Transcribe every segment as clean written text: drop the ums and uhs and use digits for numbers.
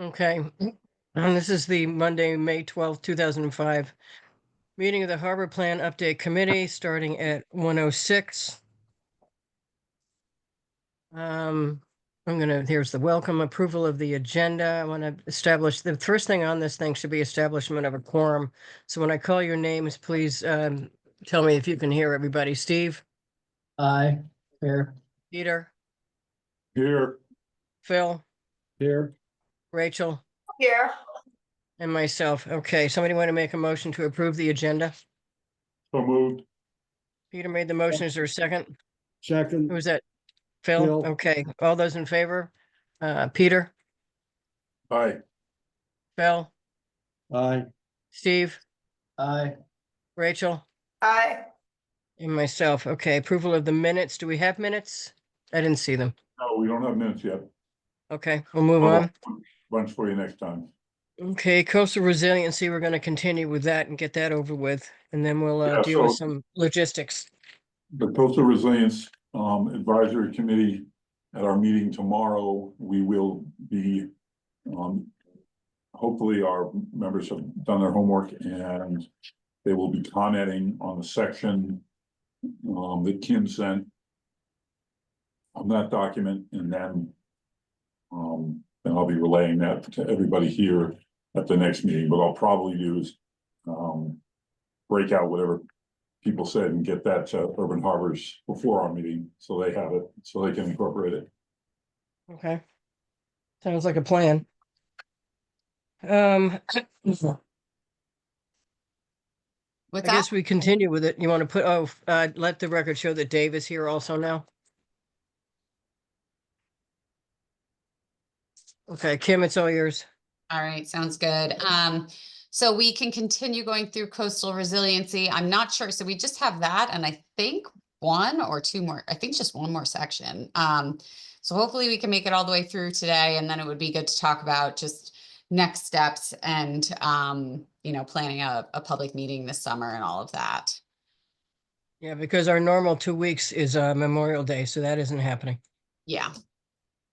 Okay, and this is the Monday, May 12th, 2005 meeting of the Harbor Plan Update Committee, starting at 1:06. Here's the welcome approval of the agenda. I want to establish, the first thing on this thing should be establishment of a quorum. So when I call your names, please tell me if you can hear everybody. Steve? Aye. Here. Peter? Here. Phil? Here. Rachel? Here. And myself. Okay, somebody want to make a motion to approve the agenda? So moved. Peter made the motion. Is there a second? Who Second. was that? Phil? Phil. Okay, all those in favor? Peter? Aye. Phil? Aye. Steve? Aye. Rachel? Aye. And myself. Okay, approval of the minutes. Do we have minutes? I didn't see them. No, we don't have minutes yet. Okay, we'll move I'll on. have Bunch for you next time. Okay, coastal resiliency, we're going to continue with that and get that over with, and then we'll Yeah, deal with so- some logistics. The Coastal Resilience Advisory Committee, at our meeting tomorrow, we will be hopefully our members have done their homework and they will be commenting on the section that Kim sent on that document, and then I'll be relaying that to everybody here at the next meeting. What I'll probably do is break out whatever people said and get that to Urban Harbors before our meeting, so they have it, so they can incorporate it. Okay. Sounds like a plan. What's I guess that? we continue with it. You want to put, let the record show that Dave is here also now? Okay, Kim, it's all yours. All right, sounds good. So we can continue going through coastal resiliency. I'm not sure. So we just have that, and I think one or two more, I think just one more section. So hopefully we can make it all the way through today, and then it would be good to talk about just next steps and, you know, planning a public meeting this summer and all of that. Yeah, because our normal 2 weeks is Memorial Day, so that isn't happening. Yeah.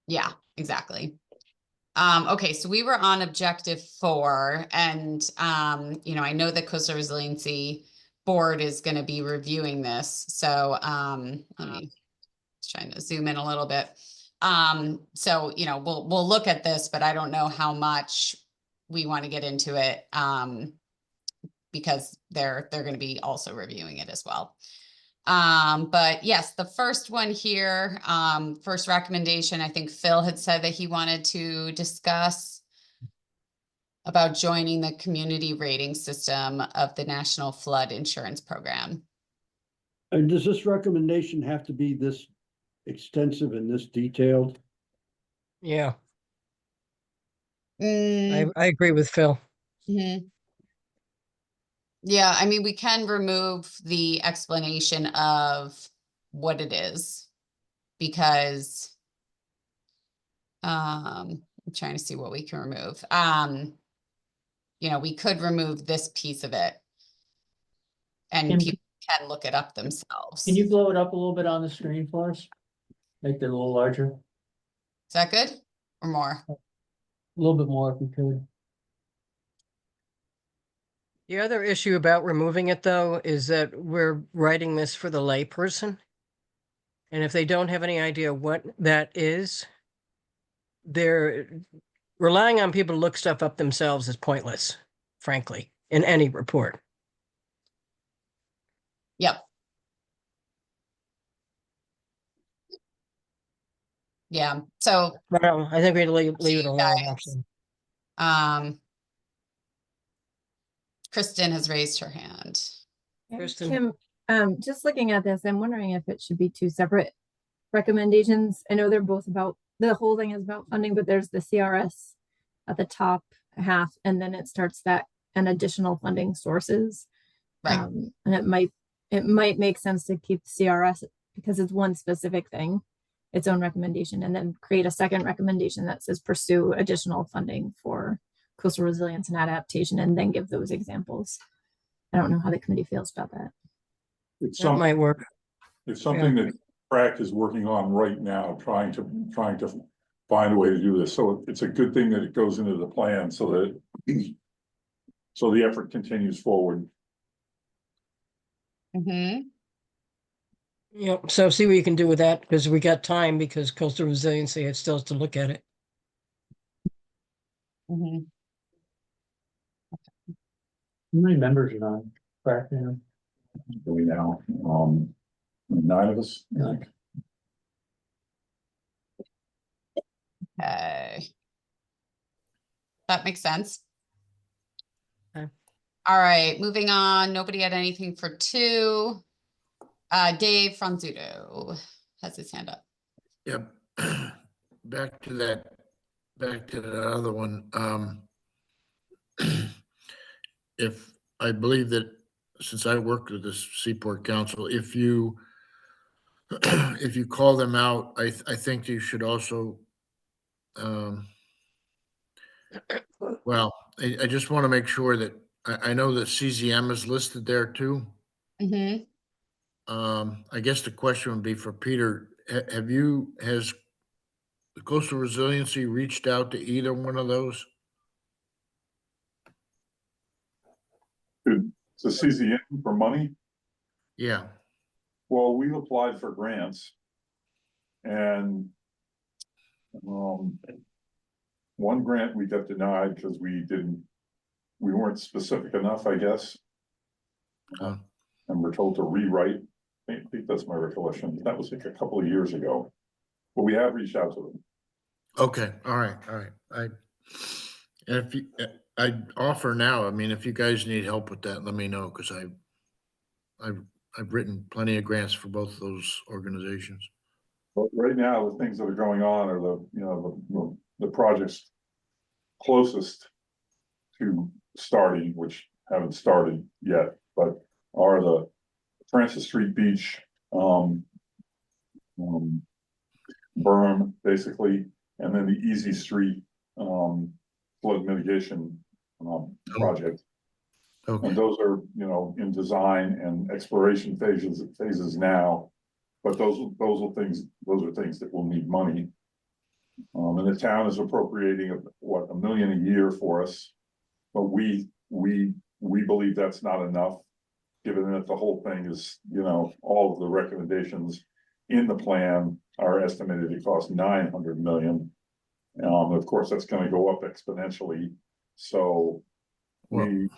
Yeah, exactly. Okay, so we were on objective 4, and you know, I know the Coastal Resiliency Board is going to be reviewing this. So let me trying to zoom in a little bit. So you know, we'll look at this, but I don't know how much we want to get into it because they're going to be also reviewing it as well. But yes, the first one here, first recommendation, I think Phil had said that he wanted to discuss about joining the community rating system of the National Flood Insurance Program. And does this recommendation have to be this extensive and this detailed? Yeah, Mm, I agree with Phil. mhm. Yeah, I mean, we can remove the explanation of what it is because I'm trying to see what we can remove. You know, we could remove this piece of it and Kim, people can look it up themselves. Can you blow it up a little bit on the screen for us? Make it a little larger, Is that good or more? a little bit more if we could. The other issue about removing it, though, is that we're writing this for the layperson. And if they don't have any idea what that is, they're relying on people to look stuff up themselves is pointless, frankly, in any report. Yep. Yeah, so Well, I think we leave it you alone, guys. actually. Kristen has raised her hand. Kristen? Kim, just looking at this, I'm wondering if it should be 2 separate recommendations. I know they're both about, the whole thing is about funding, but there's the CRS at the top half, and then it starts that and additional funding sources. Right. And it might make sense to keep CRS because it's one specific thing, its own recommendation, and then create a second recommendation that says pursue additional funding for coastal resilience and adaptation, and then give those examples. I don't know how the committee feels about that. It's That might work. something that CRAC is working on right now, trying to find a way to do this. So it's a good thing that it goes into the plan so that so the effort continues forward. Mhm. Yep, so see what you can do with that, because we got time, because coastal resiliency, it still has to look at it. Mhm. How many members are on track now? Doing now, 9 of us. I think. Okay. That makes sense. Okay. All right, moving on. Nobody had anything for 2. Dave Franzuto has his hand up. Yep. Back to that other one. If, I believe that since I worked with the Seaport Council, if you if you call them out, I think you should also, well, I just want to make sure that, I know that CZM is listed there too. Mhm. I guess the question would be for Peter, has the Coastal Resiliency reached out to either one of those? To CZM for money. Yeah, Well, we've applied for grants. And one grant we got denied because we weren't specific enough, I guess. Uh. And we're told to rewrite. I think that's my recollection. That was like a couple of years ago. But we have reached out to them. okay, all right. And if you, I'd offer now, I mean, if you guys need help with that, let me know, because I've written plenty of grants for both of those organizations. But right now, the things that are going on are the projects closest to starting, which haven't started yet, but are the Francis Street Beach berm, basically, and then the Easy Street flood mitigation project. Okay, And those are, in design and exploration phases now. But those are things that will need money. And the town is appropriating $1 million a year for us. But we believe that's not enough, given that the whole thing is, all of the recommendations in the plan are estimated to cost $900 million. Of course, that's gonna go up exponentially. So we,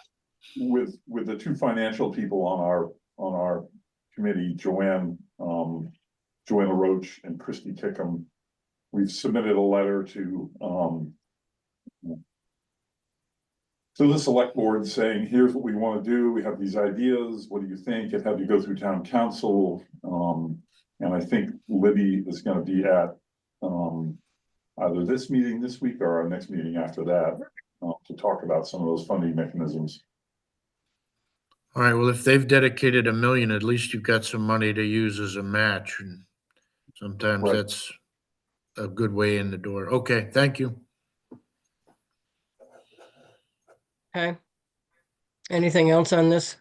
with the 2 financial people on our committee, Joanne LaRoche and Christy Kickham, we've submitted a letter to the select board saying, here's what we want to do. We have these ideas. What do you think? It had to go through town council. And I think Libby is going to be at either this meeting this week or our next meeting after that to talk about some of those funding mechanisms. all right, well, if they've dedicated $1 million, at least you've got some money to use as a match, and sometimes Right. that's a good way in the door. Okay, thank you. Okay. Anything else on this?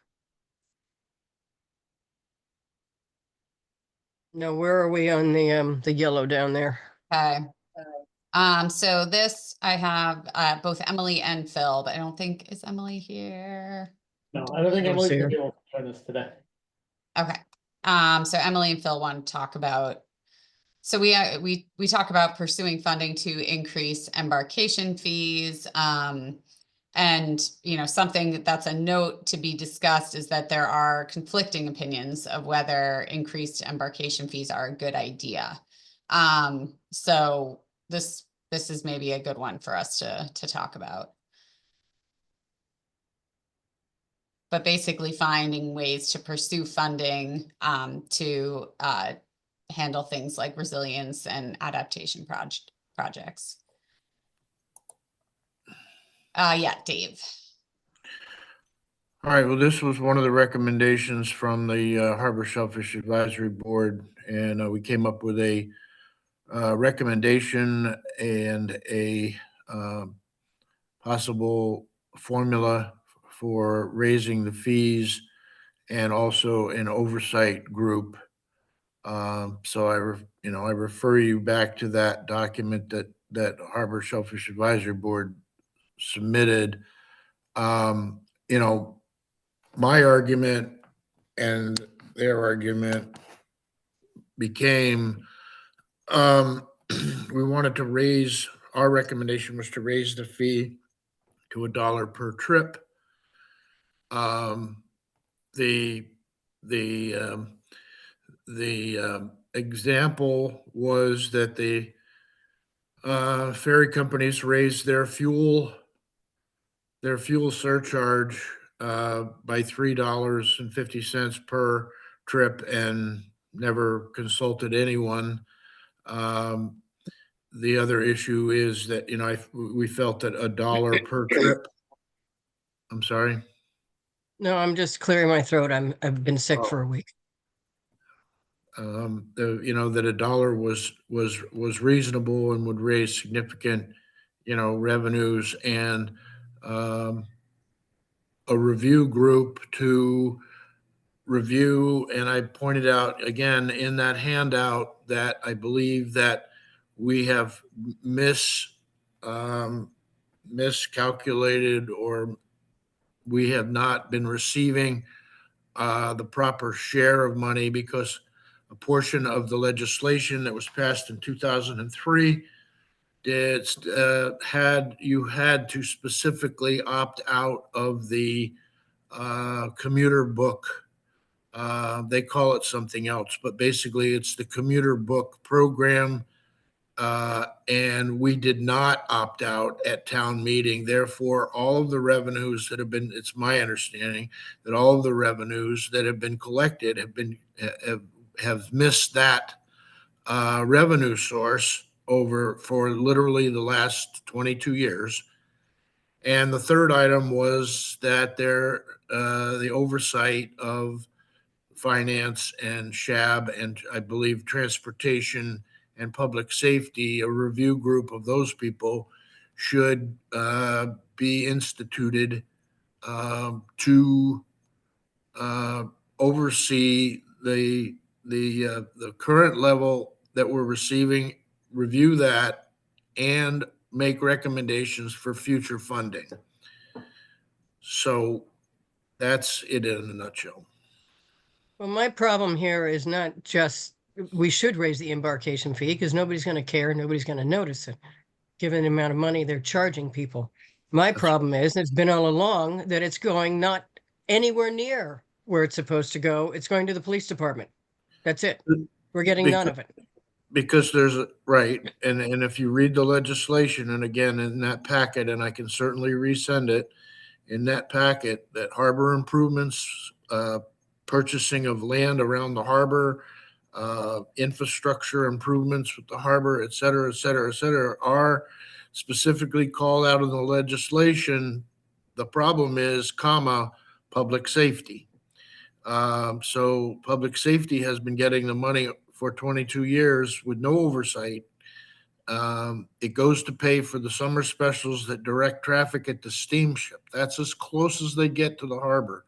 No, where are we on the yellow down there? Okay. So this I have both Emily and Phil, but I don't think, is Emily here? No, I don't think Don't Emily's see gonna her. be able to join us today. Okay. So Emily and Phil want to talk about, so we talk about pursuing funding to increase embarkation fees. And something that's a note to be discussed is that there are conflicting opinions of whether increased embarkation fees are a good idea. So this is maybe a good one for us to talk about. But basically finding ways to pursue funding to handle things like resilience and adaptation projects. Yeah, Dave. All right, well, this was one of the recommendations from the Harbor Shellfish Advisory Board, and we came up with a recommendation and a possible formula for raising the fees, and also an oversight group. So I refer you back to that document that that Harbor Shellfish Advisory Board submitted. You know, my argument and their argument became, we wanted to raise, our recommendation was to raise the fee to $1 per trip. The example was that the ferry companies raised their fuel surcharge by $3.50 per trip and never consulted anyone. The other issue is that, you know, we felt that $1 per trip. I'm sorry. No, I'm just clearing my throat. I've been sick for a week. You know, that $1 was reasonable and would raise significant, you know, revenues, and a review group to review. And I pointed out again in that handout that I believe that we have miscalculated, or we have not been receiving the proper share of money, because a portion of the legislation that was passed in 2003 you had to specifically opt out of the commuter book. They call it something else, but basically it's the commuter book program. And we did not opt out at town meeting. Therefore, all of the revenues that have been, it's my understanding that all of the revenues that have been collected have missed that revenue source for literally the last 22 years. And the third item was that the oversight of finance and SHAB, and I believe transportation and public safety, a review group of those people should be instituted to oversee the current level that we're receiving, review that, and make recommendations for future funding. So that's it in a nutshell. Well, my problem here is not just, we should raise the embarkation fee because nobody's going to care. Nobody's going to notice it, given the amount of money they're charging people. My problem is, it's been all along, that it's going not anywhere near where it's supposed to go. It's going to the police department. That's it. We're getting none of it. Because right. And if you read the legislation, and again, in that packet, and I can certainly resend it, in that packet, that harbor improvements, purchasing of land around the harbor, infrastructure improvements with the harbor, et cetera, et cetera, et cetera, are specifically called out in the legislation. The problem is, public safety. So public safety has been getting the money for 22 years with no oversight. It goes to pay for the summer specials that direct traffic at the steamship. That's as close as they get to the harbor.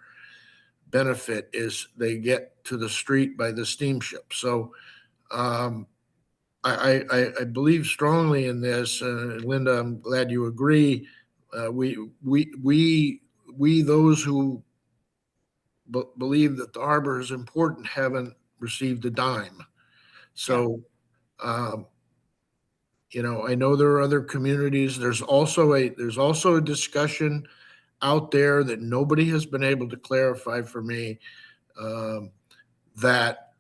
Benefit is they get to the street by the steamship. So I believe strongly in this. Linda, I'm glad you agree. We those who believe that the harbor is important haven't received a dime. So, you know, I know there are other communities. There's also a discussion out there that nobody has been able to clarify for me, that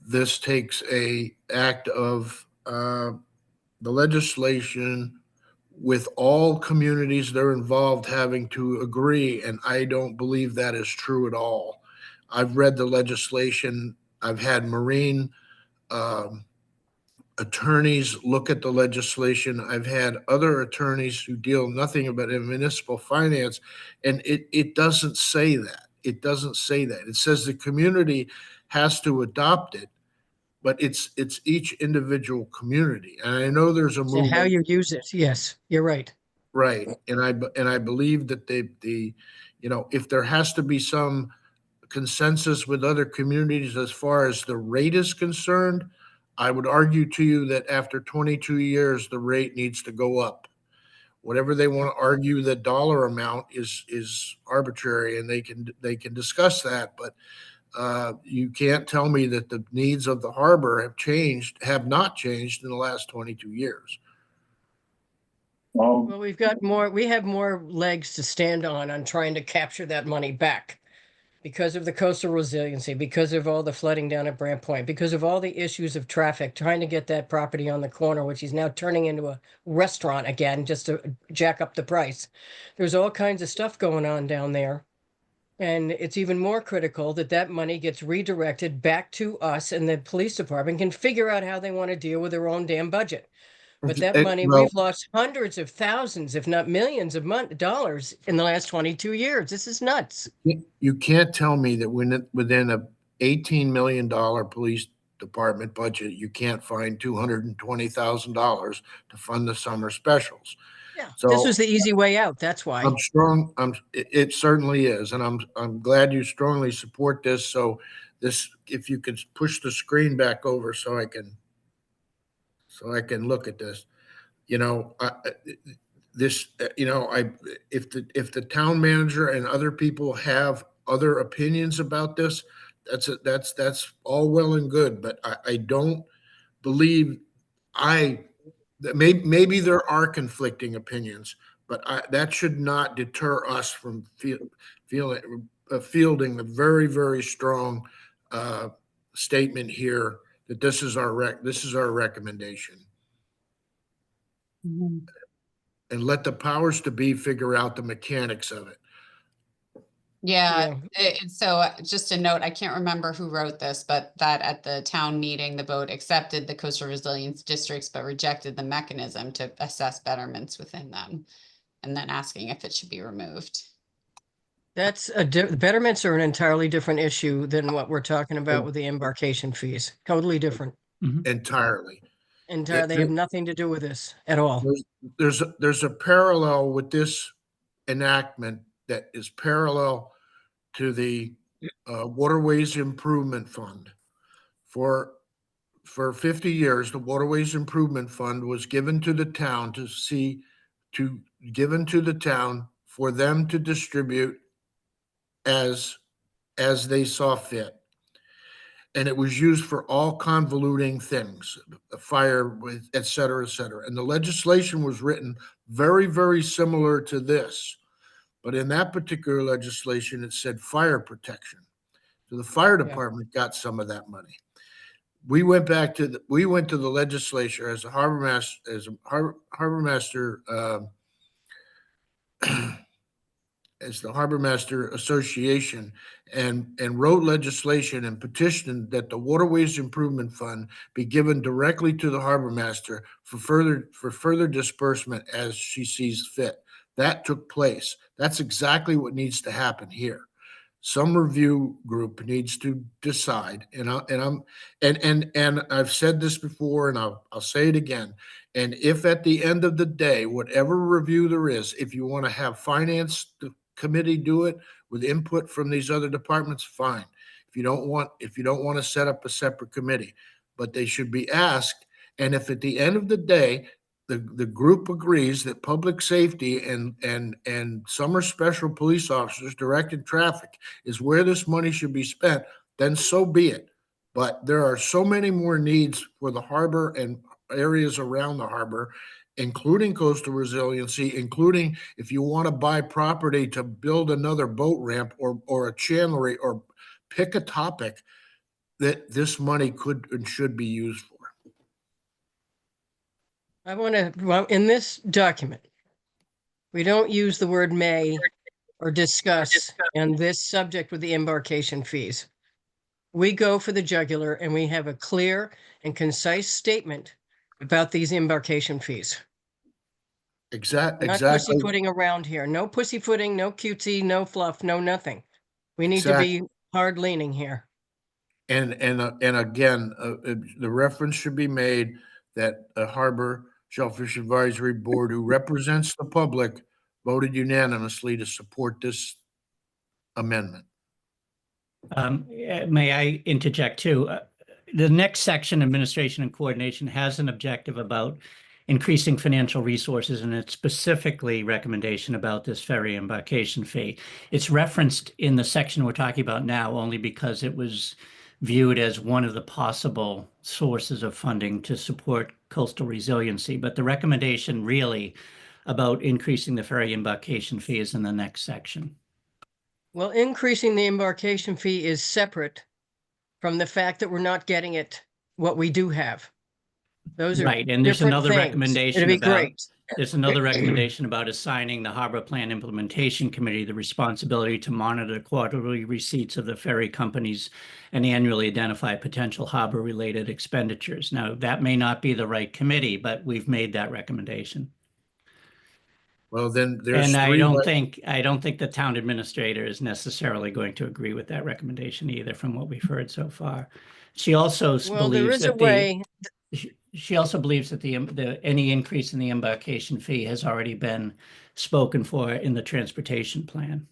this takes a act of the legislation with all communities that are involved having to agree, and I don't believe that is true at all. I've read the legislation. I've had marine attorneys look at the legislation. I've had other attorneys who deal nothing but in municipal finance, and it doesn't say that. It doesn't say that. It says the community has to adopt it, but it's each individual community. And I know there's a And movement. how you use it. Yes, you're right. Right. And I believe that you know, if there has to be some consensus with other communities as far as the rate is concerned, I would argue to you that after 22 years, the rate needs to go up. Whatever they want to argue, the dollar amount is arbitrary, and they can discuss that, but you can't tell me that the needs of the harbor have not changed in the last 22 years. Well, we have more legs to stand on trying to capture that money back because of the coastal resiliency, because of all the flooding down at Brant Point, because of all the issues of traffic, trying to get that property on the corner, which is now turning into a restaurant again, just to jack up the price. There's all kinds of stuff going on down there. And it's even more critical that that money gets redirected back to us, and the police department can figure out how they want to deal with their own damn budget. But that money, Well, we've lost hundreds of thousands, if not millions of dollars in the last 22 years. This is nuts. you can't tell me that within a $18 million police department budget, you can't find $220,000 to fund the summer specials. Yeah. So This was the easy way out. That's why. It certainly is, and I'm glad you strongly support this. So if you could push the screen back over so I can look at this. You know, if the town manager and other people have other opinions about this, that's all well and good, but I don't believe that maybe there are conflicting opinions, but that should not deter us from fielding a very, very strong statement here that this is our recommendation. And let the powers to be figure out the mechanics of it. Yeah, so just a note, I can't remember who wrote this, but that at the town meeting, the vote accepted the coastal resilience districts, but rejected the mechanism to assess betterments within them, and then asking if it should be removed. That's betterments are an entirely different issue than what we're talking about with the embarkation fees. Totally different. Entirely. They have nothing to do with this at all. There's a parallel with this enactment that is parallel to the Waterways Improvement Fund. For 50 years, the Waterways Improvement Fund was given to the town for them to distribute as they saw fit. And it was used for all convoluting things, fire, with et cetera, et cetera. And the legislation was written very, very similar to this. But in that particular legislation, it said fire protection. So the fire department got some of that money. We went to the legislature as a harbor master, as the Harbor Master Association, and wrote legislation and petitioned that the Waterways Improvement Fund be given directly to the harbor master for further disbursement as she sees fit. That took place. That's exactly what needs to happen here. Some review group needs to decide, and I've said this before, and I'll say it again. And if at the end of the day, whatever review there is, if you want to have finance committee do it with input from these other departments, fine. If you don't want to set up a separate committee, but they should be asked. And if at the end of the day, the group agrees that public safety and summer special police officers directed traffic is where this money should be spent, then so be it. But there are so many more needs for the harbor and areas around the harbor, including coastal resiliency, including if you want to buy property to build another boat ramp or a chandlery, or pick a topic that this money could and should be used for. In this document, we don't use the word may or discuss on this subject with the embarkation fees. We go for the jugular, and we have a clear and concise statement about these embarkation fees. Exactly. Not pussyfooting around here. No pussyfooting, no cutesy, no fluff, no nothing. We need to be hard leaning here. And again, the reference should be made that a Harbor Shellfish Advisory Board who represents the public voted unanimously to support this amendment. May I interject too? the next section, administration and coordination, has an objective about increasing financial resources, and it's specifically recommendation about this ferry embarkation fee. It's referenced in the section we're talking about now only because it was viewed as one of the possible sources of funding to support coastal resiliency. But the recommendation really about increasing the ferry embarkation fee is in the next section. Well, increasing the embarkation fee is separate from the fact that we're not getting it, what we do have. Those are Right, and there's different another things. recommendation It'd be about, great. there's another recommendation about assigning the Harbor Plan Implementation Committee the responsibility to monitor quarterly receipts of the ferry companies and annually identify potential harbor-related expenditures. Now, that may not be the right committee, but we've made that recommendation. Well, then there's And I three. don't think the town administrator is necessarily going to agree with that recommendation either, from what we've heard so far. She also Well, there believes is a that way. she also believes that any increase in the embarkation fee has already been spoken for in the transportation plan.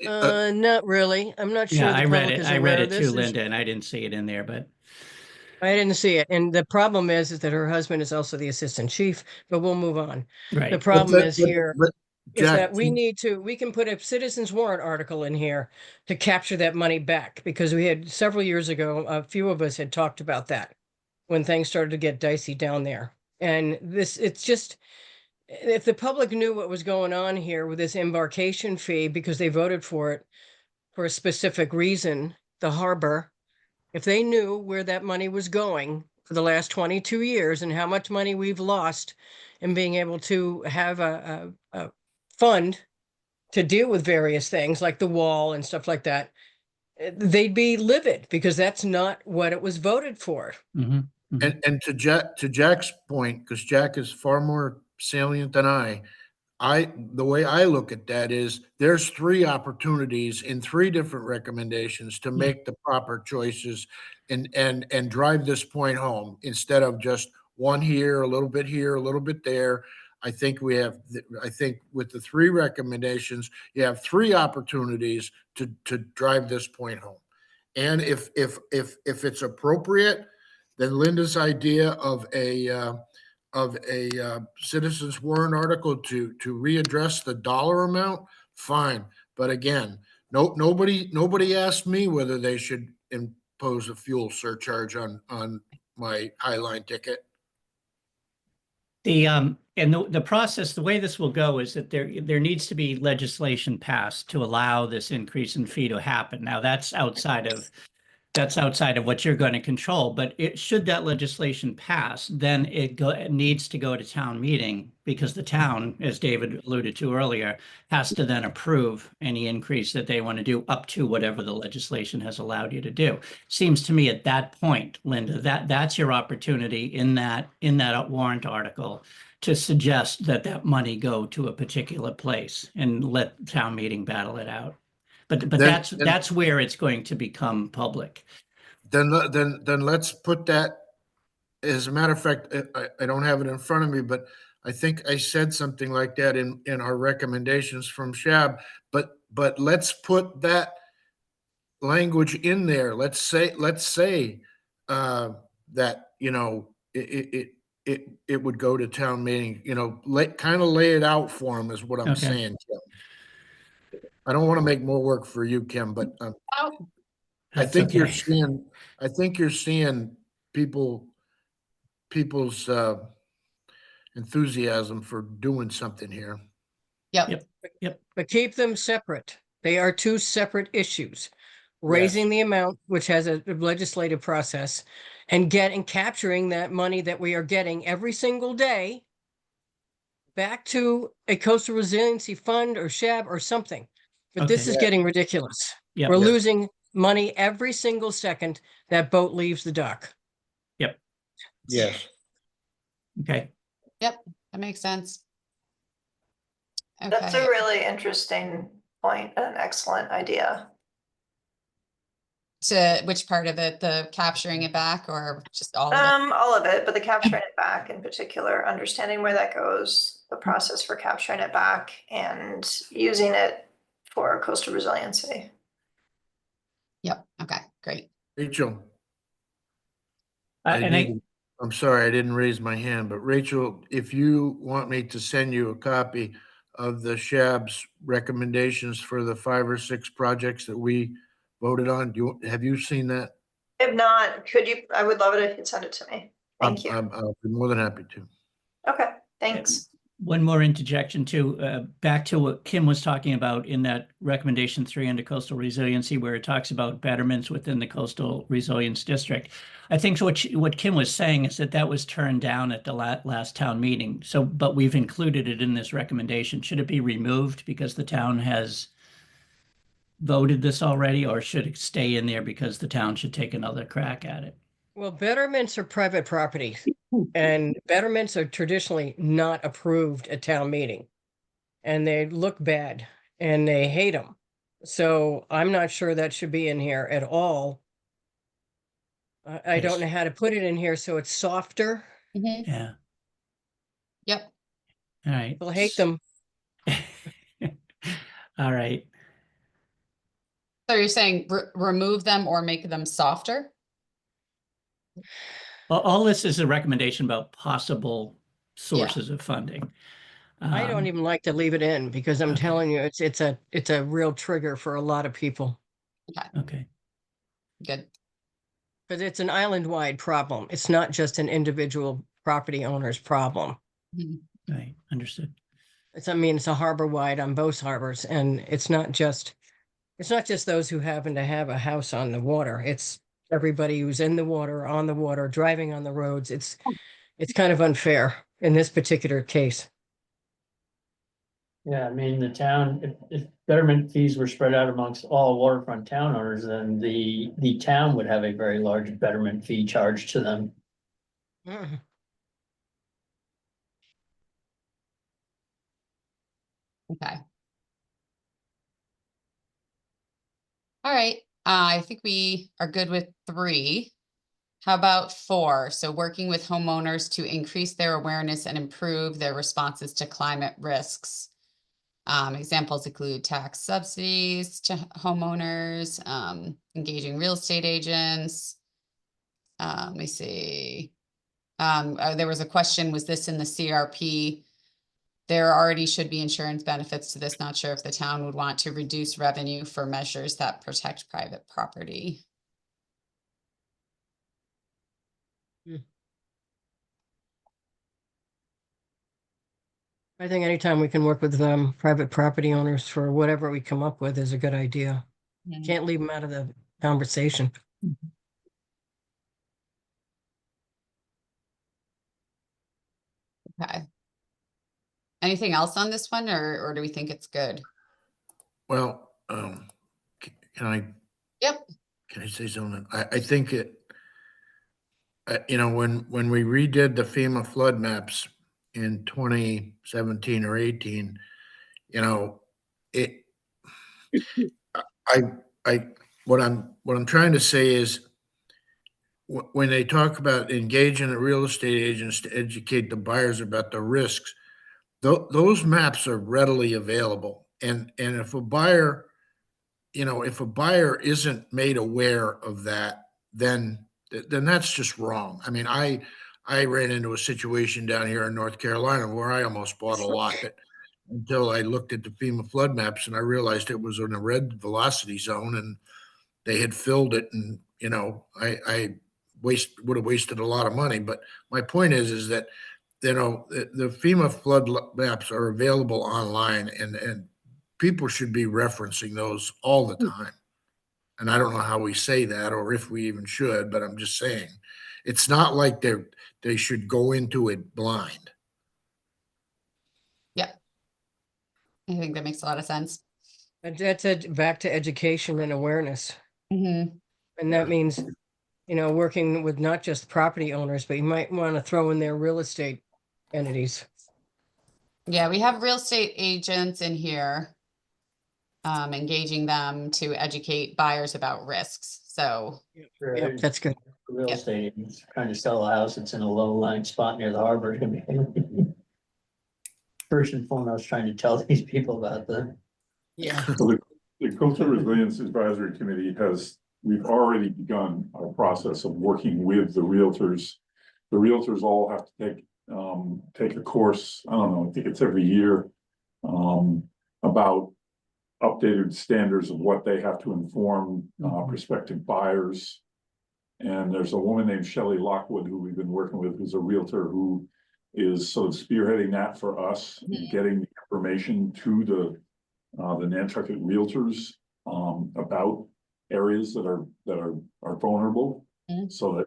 Not really. I'm not sure Yeah, the I read public it. is I aware read of it this. too, Linda, and I didn't see it in there, but I didn't see it. And the problem is that her husband is also the assistant chief, but we'll move on. The right. problem is here But is Jack, that we can put a citizens warrant article in here to capture that money back, because we had several years ago, a few of us had talked about that when things started to get dicey down there. And it's just, if the public knew what was going on here with this embarkation fee, because they voted for it for a specific reason, the harbor, if they knew where that money was going for the last 22 years and how much money we've lost in being able to have a fund to deal with various things like the wall and stuff like that, they'd be livid, because that's not what it was voted for. Mhm. and to Jack's point, because Jack is far more salient than the way I look at that is there's three opportunities in three different recommendations to make the proper choices and drive this point home instead of just one here, a little bit here, a little bit there. I think with the three recommendations, you have three opportunities to drive this point home. And if it's appropriate, then Linda's idea of a citizens warrant article to readdress the dollar amount, fine. But again, nobody asked me whether they should impose a fuel surcharge on my Highline ticket. The process, the way this will go is that there needs to be legislation passed to allow this increase in fee to happen. Now, that's outside of what you're going to control, but should that legislation pass, then it needs to go to town meeting, because the town, as David alluded to earlier, has to then approve any increase that they want to do up to whatever the legislation has allowed you to do. Seems to me at that point, Linda, that's your opportunity in that warrant article to suggest that money go to a particular place and let town meeting battle it out. But that's where it's going to become public. Then let's put that. As a matter of fact, I don't have it in front of me, but I think I said something like that in our recommendations from Shab. But let's put that language in there. Let's say that it would go to town meeting. Kind of lay it out for them is what I'm Okay. saying, Kim. I don't want to make more work for you, Kim, but I That's think you're okay. seeing people's enthusiasm for doing something here. Yep. But keep them separate. They are two separate issues. Raising the amount, which has a legislative process, and capturing that money that we are getting every single day back to a coastal resiliency fund or SHAB or something. But this Okay. is getting ridiculous. Yep. We're Yeah. losing money every single second that boat leaves the dock. Yep. Yes. Okay. That makes sense. That's Okay. a really interesting point and an excellent idea. To which part of it, the capturing it back or just all of it? All of it, but the capturing it back in particular, understanding where that goes, the process for capturing it back and using it for coastal resiliency. Yep. Okay, great. Rachel. And I, didn't- I'm sorry, I didn't raise my hand, but Rachel, if you want me to send you a copy of the SHAB's recommendations for the 5 or 6 projects that we voted on, have you seen that? If not, I would love it if you'd send it to me. Thank you. I'll be more than happy to. Okay, thanks. one more interjection too, back to what Kim was talking about in that recommendation 3 under coastal resiliency, where it talks about betterments within the coastal resilience district. I think what Kim was saying is that was turned down at the last town meeting. So, but we've included it in this recommendation. Should it be removed because the town has voted this already, or should it stay in there because the town should take another crack at it? Well, betterments are private property, and betterments are traditionally not approved at town meeting. And they look bad, and they hate them. So I'm not sure that should be in here at all. I don't know how to put it in here so it's softer. Mhm. Yeah, Yep. all right. They'll hate them. All right. So you're saying remove them or make them softer? All this is a recommendation about possible sources of funding. I don't even like to leave it in because I'm okay. telling you, it's a real trigger for a lot of people. Okay. Good. Because it's an island-wide problem. It's not just an individual property owner's problem. Mhm. Right. Understood. It's a harbor-wide on both harbors, and it's not just those who happen to have a house on the water. It's everybody who's in the water, on the water, driving on the roads. It's kind of unfair in this particular case. Yeah, I mean, the town, if betterment fees were spread out amongst all waterfront town owners, then the town would have a very large betterment fee charged to them. Mhm. Okay. All right, I think we are good with 3. How about 4? So working with homeowners to increase their awareness and improve their responses to climate risks. Examples include tax subsidies to homeowners, engaging real estate agents. Let me see. There was a question, was this in the CRP? There already should be insurance benefits to this. Not sure if the town would want to reduce revenue for measures that protect private property. I think anytime we can work with private property owners for whatever we come up with is a good idea. Mhm. Can't leave them out of the conversation. Okay. Anything else on this one, or do we think it's good? Well, can I? Yep. Can I say something? I think it, when we redid the FEMA flood maps in 2017 or 18, what I'm trying to say is when they talk about engaging the real estate agents to educate the buyers about the risks, those maps are readily available. And if a buyer, if a buyer isn't made aware of that, then that's just wrong. I mean, I ran into a situation down here in North Carolina where I almost bought a lot until I looked at the FEMA flood maps and I realized it was in a red velocity zone and they had filled it. And, I would have wasted a lot of money. But my point is that, the FEMA flood maps are available online and people should be referencing those all the time. And I don't know how we say that or if we even should, but I'm just saying, it's not like they should go into it blind. Yep. I think that makes a lot of sense. And that's back to education and awareness. Mm-hmm. And that means, working with not just property owners, but you might want to throw in their real estate entities. Yeah, we have real estate agents in here. Engaging them to educate buyers about risks. So Yep, that's good. Real Yep. estate agents trying to sell a house that's in a low-lying spot near the harbor is gonna be first and foremost trying to tell these people about the. Yeah. The Coastal Resilience Advisory Committee has we've already begun our process of working with the realtors. The realtors all have to take a course, I don't know, I think it's every year, about updated standards of what they have to inform, prospective buyers. And there's a woman named Shelley Lockwood who we've been working with, who's a realtor who is sort of spearheading that for us, and getting the information to the Nantucket realtors, about areas that are vulnerable, so that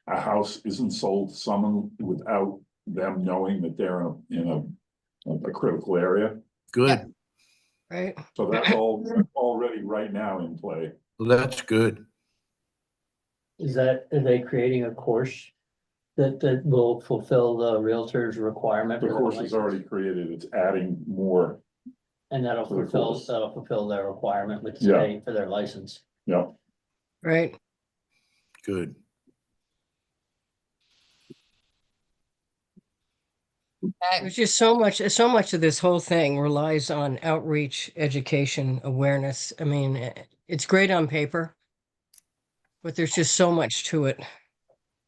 a house isn't sold to someone without them knowing that they're in a critical area. Good. Right? So that's already right now in play. Well, that's good. Are they creating a course that will fulfill the Realtor's requirement? The for course is license? already created, it's adding more, And that'll for the course. fulfill their requirement with the Yeah. state for their license. yeah. Right. Good. There's just so much of this whole thing relies on outreach, education, awareness. I mean, it's great on paper, but there's just so much to it.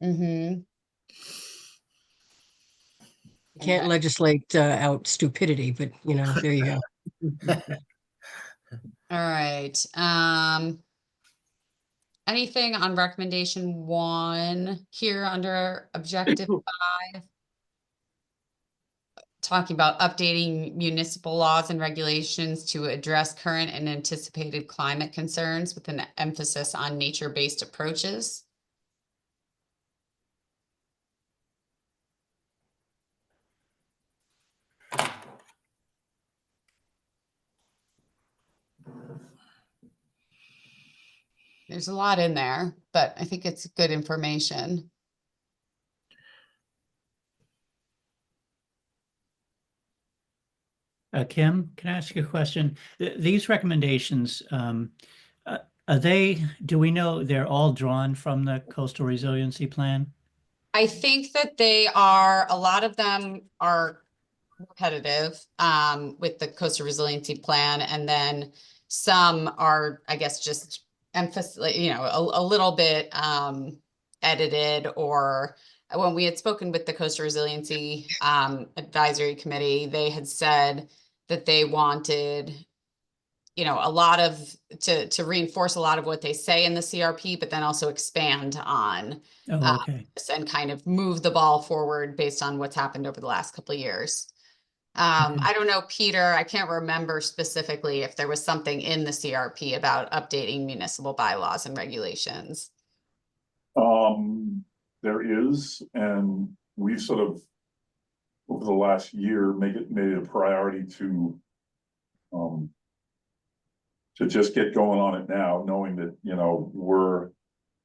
Mm-hmm. You can't legislate out stupidity, but you know, there you go. All right. Anything on recommendation 1 here under objective 5? Talking about updating municipal laws and regulations to address current and anticipated climate concerns with an emphasis on nature-based approaches. There's a lot in there, but I think it's good information. Kim, can I ask you a question? These recommendations, do we know they're all drawn from the coastal resiliency plan? I think that a lot of them are repetitive with the coastal resiliency plan, and then some are, I guess, just emphasis, a little bit edited. Or when we had spoken with the coastal resiliency advisory committee, they had said that they wanted a lot of to reinforce a lot of what they say in the CRP, but then also expand on Oh, okay. and kind of move the ball forward based on what's happened over the last couple of years. I don't know, Peter, I can't remember specifically if there was something in the CRP about updating municipal bylaws and regulations. There is, and we've sort of, over the last year, made it a priority to just get going on it now, knowing that, we're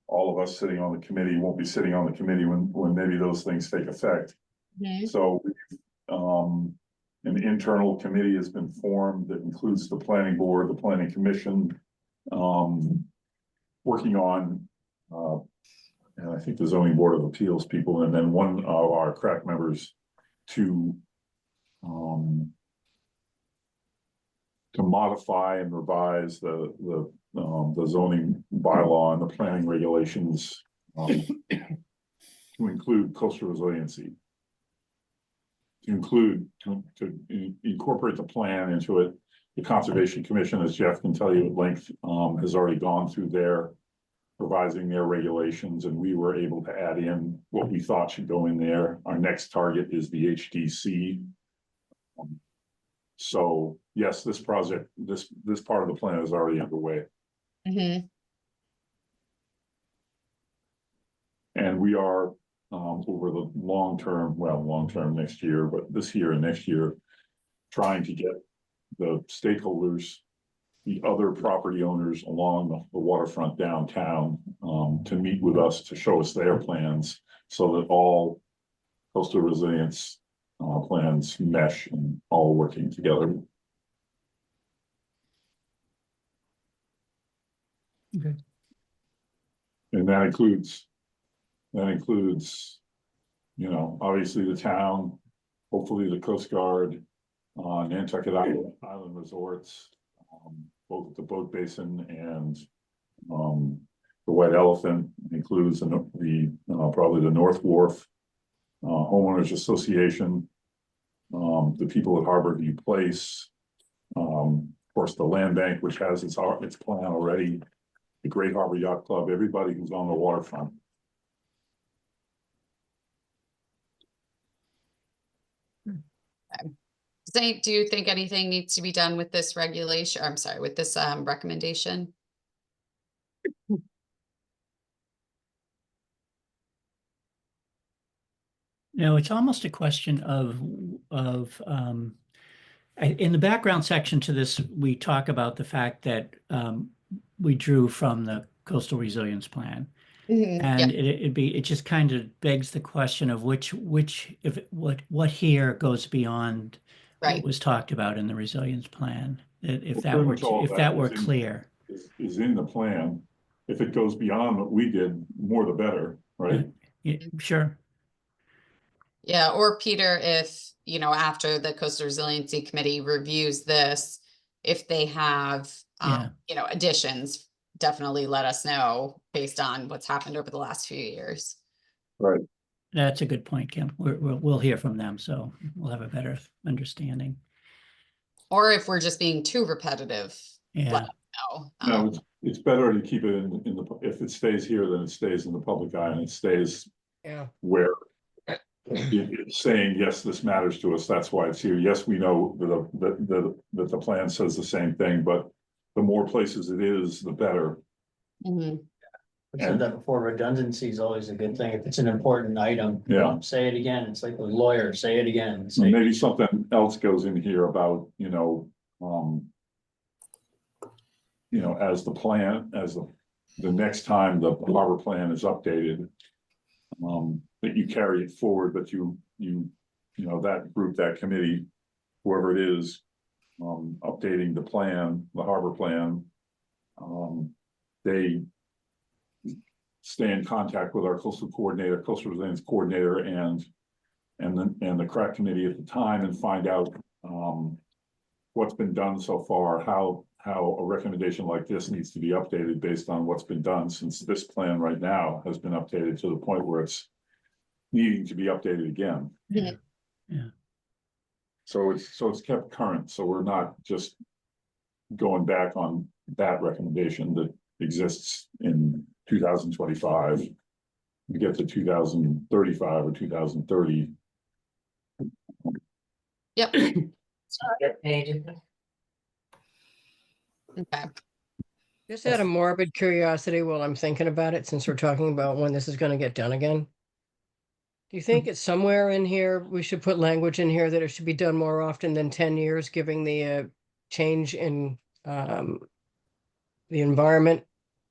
all of us sitting on the committee, won't be sitting on the committee when maybe those things take effect. So, an internal committee has been formed that includes the planning board, the planning commission, working on, and I think the zoning board of appeals people, and then one of our crack members to modify and revise the zoning bylaw and the planning regulations to include coastal resiliency. To incorporate the plan into it. The Conservation Commission, as Jeff can tell you at length, has already gone through their revising their regulations, and we were able to add in what we thought should go in there. Our next target is the HDC. So yes, this project, this part of the plan is already underway. And we are over the long term next year, but this year and next year, trying to get the stakeholders, the other property owners along the waterfront downtown, to meet with us to show us their plans, so that all coastal resilience plans mesh and all working together. Okay. And that includes, obviously the town, hopefully the Coast Guard, Nantucket Island Resorts, both the boat basin and The White Elephant includes probably the North Wharf Homeowners Association, the people at Harborview Place, of course, the Land Bank, which has its plan already, the Great Harbor Yacht Club, everybody who's on the waterfront. Do you think anything needs to be done with this regulation? I'm sorry, with this recommendation? No, it's almost a question in the background section to this, we talk about the fact that we drew from the Coastal Resilience Plan. And it just kind of begs the question of what here goes beyond Right. what was talked about in the resilience plan. If Well, pretty much all of that were is in- clear. Is in the plan. If it goes beyond what we did, more the better, right? Yeah, sure. Yeah, or Peter, if, you know, after the Coastal Resiliency Committee reviews this, if they have, Yeah. you know, additions, definitely let us know based on what's happened over the last few years. Right. That's a good point, Kim. We'll hear from them, so we'll have a better understanding. Or if we're just being too repetitive, Yeah. let us know. No, it's better to keep it in the, if it stays here, then it stays in the public eye and it stays Yeah. where it's saying, yes, this matters to us. That's why it's here. Yes, we know that the plan says the same thing, but the more places it is, the better. Mhm. I've said that before, redundancy is always a good thing. If it's an important item, Yeah. say it again. It's like a lawyer, say it again. And Say, maybe something else goes in here about, as the plan, as the next time the harbor plan is updated. That you carry it forward, but that group, that committee, whoever it is, updating the plan, the harbor plan. They stay in contact with our coastal resilience coordinator and the CRAC committee at the time and find out, what's been done so far, how a recommendation like this needs to be updated based on what's been done, since this plan right now has been updated to the point where it's needing to be updated again. Yeah. Yeah. So it's kept current, so we're not just going back on that recommendation that exists in 2025. We get to 2035 or 2030. Yep. Okay. Just out of morbid curiosity while I'm thinking about it, since we're talking about when this is gonna get done again. Do you think it's somewhere in here, we should put language in here that it should be done more often than 10 years, giving the change in the environment,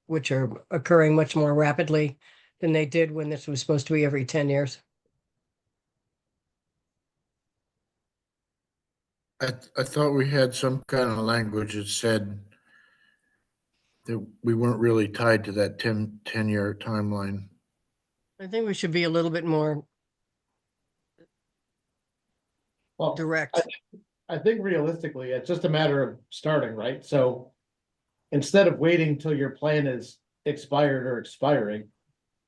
which are occurring much more rapidly than they did when this was supposed to be every 10 years? I thought we had some kind of language that said that we weren't really tied to that 10-year timeline. I think we should be a little bit more Well, direct. I think realistically, it's just a matter of starting, right? So instead of waiting till your plan is expired or expiring,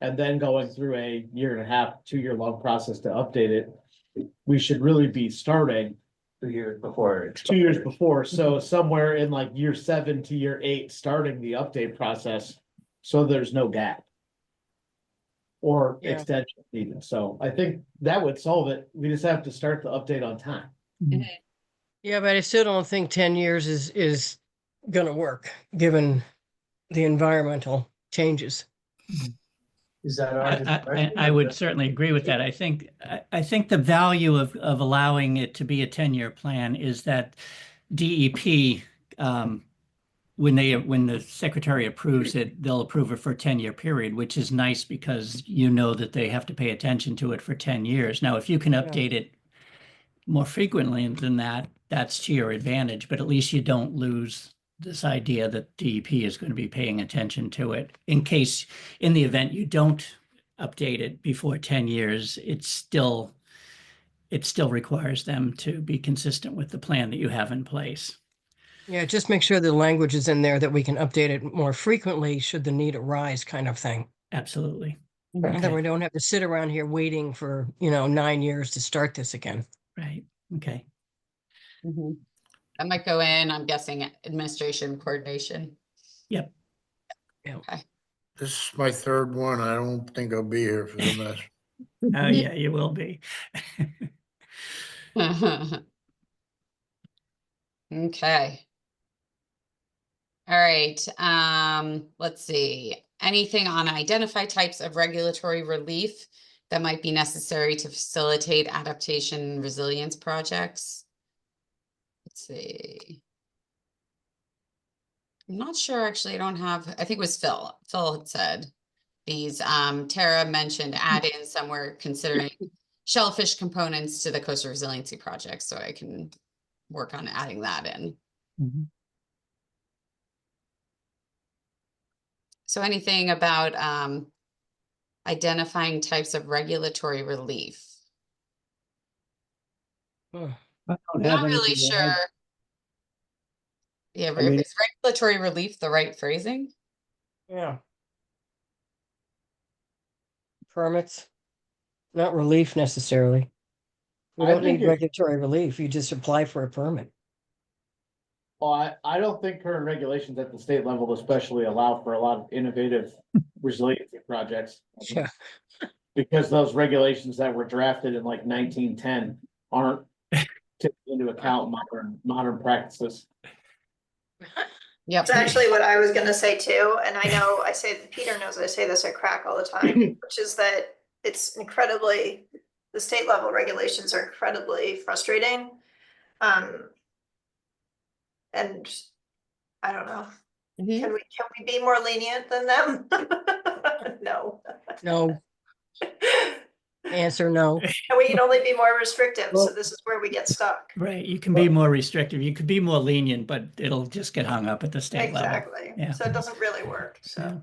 and then going through a 1.5, 2-year long process to update it, we should really be starting 2 years before. 2 years before. So somewhere in like year 7 to year 8, starting the update process, so there's no gap or Yeah. extension needed. So I think that would solve it. We just have to start the update on time. Yeah, but I still don't think 10 years is gonna work, given the environmental changes. Is that our I discretion? would certainly agree with that. I think the value of allowing it to be a 10-year plan is that DEP, when the secretary approves it, they'll approve it for a 10-year period, which is nice because you know that they have to pay attention to it for 10 years. Now, if you can update it more frequently than that, that's to your advantage, but at least you don't lose this idea that DEP is going to be paying attention to it. In the event you don't update it before 10 years, it still requires them to be consistent with the plan that you have in place. Yeah, just make sure the language is in there that we can update it more frequently should the need arise kind of thing. Absolutely. And that Okay. we don't have to sit around here waiting for, 9 years to start this again. Right. Okay. That might go in, I'm guessing, administration coordination. Yep. This is my third one. I don't think I'll be here for the mess. Oh, yeah, you will be. Okay. All right, let's see. Anything on identify types of regulatory relief that might be necessary to facilitate adaptation and resilience projects? Let's see. I'm not sure, actually, I don't have, I think it was Phil. Phil had said these, Tara mentioned add in somewhere considering shellfish components to the coastal resiliency project, so I can work on adding that in. Mhm. So anything about identifying types of regulatory relief? Huh. I don't have Not really anything to add. sure. Yeah, I mean- is regulatory relief the right phrasing? Yeah. Permits, not relief necessarily. We I don't think need it- regulatory relief. You just apply for a permit. Well, I don't think current regulations at the state level especially allow for a lot of innovative resiliency projects. Yeah. Because those regulations that were drafted in like 1910 aren't taking into account modern practices. Yep. It's actually what I was gonna say too, and I know I say, Peter knows I say this at crack all the time, which is that it's incredibly, the state level regulations are incredibly frustrating. And I don't know, Mhm. can we be more lenient than them? No. No, answer no. And we can only be more restrictive, so Well- this is where we get stuck. Right. You can be more restrictive. You could be more lenient, but it'll just get hung up at the state level. Exactly, Yeah. so it doesn't really work, Yeah.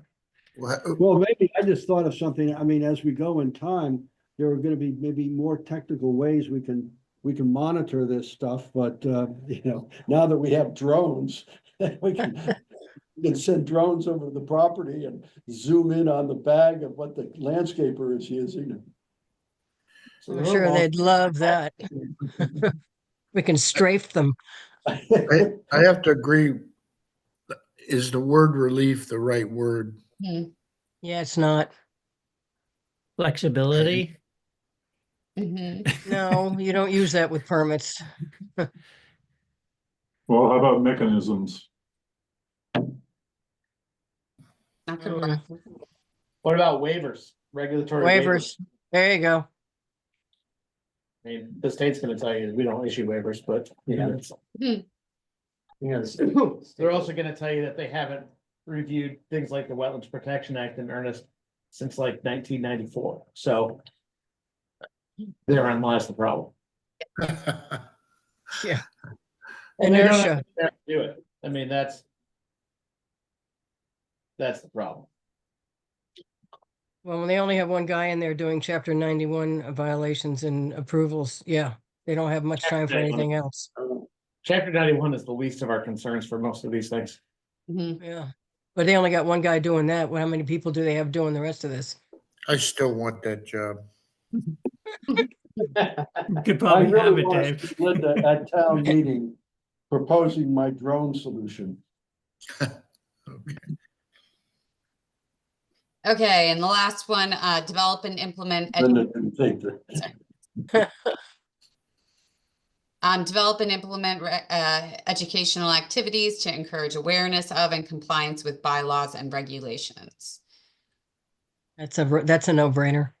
so. Well, maybe I just thought of something. I mean, as we go in time, there are gonna be maybe more technical ways we can monitor this stuff, but now that we have drones, we can send drones over the property and zoom in on the bag of what the landscaper is using. So I'm sure they'd love that. We can strafe them. I have to agree. Is the word relief the right word? Yeah, it's not. Flexibility. Mhm. No, you don't use that with permits. Well, how about mechanisms? Not gonna work. What about waivers, regulatory Waivers, there you go. I mean, the state's gonna tell you, we don't issue waivers, but it's. Yes. They're also gonna tell you that they haven't reviewed things like the Wetlands Protection Act in earnest since like 1994, so. Therein lies the problem. Yeah. And they don't Inertia. have to do it, I mean, that's the problem. Well, when they only have one guy in there doing chapter 91 violations and approvals, yeah, they don't have much time for anything else. Chapter 91 is the least of our concerns for most of these things. Mhm. Yeah. But they only got one guy doing that. Well, how many people do they have doing the rest of this? I still want that job. You could I probably have really it, want Dave. to see Linda at town meeting proposing my drone solution. Okay. Okay, and the last one, develop and implement. Linda didn't think that. Develop and implement educational activities to encourage awareness of and compliance with bylaws and regulations. That's a no-brainer.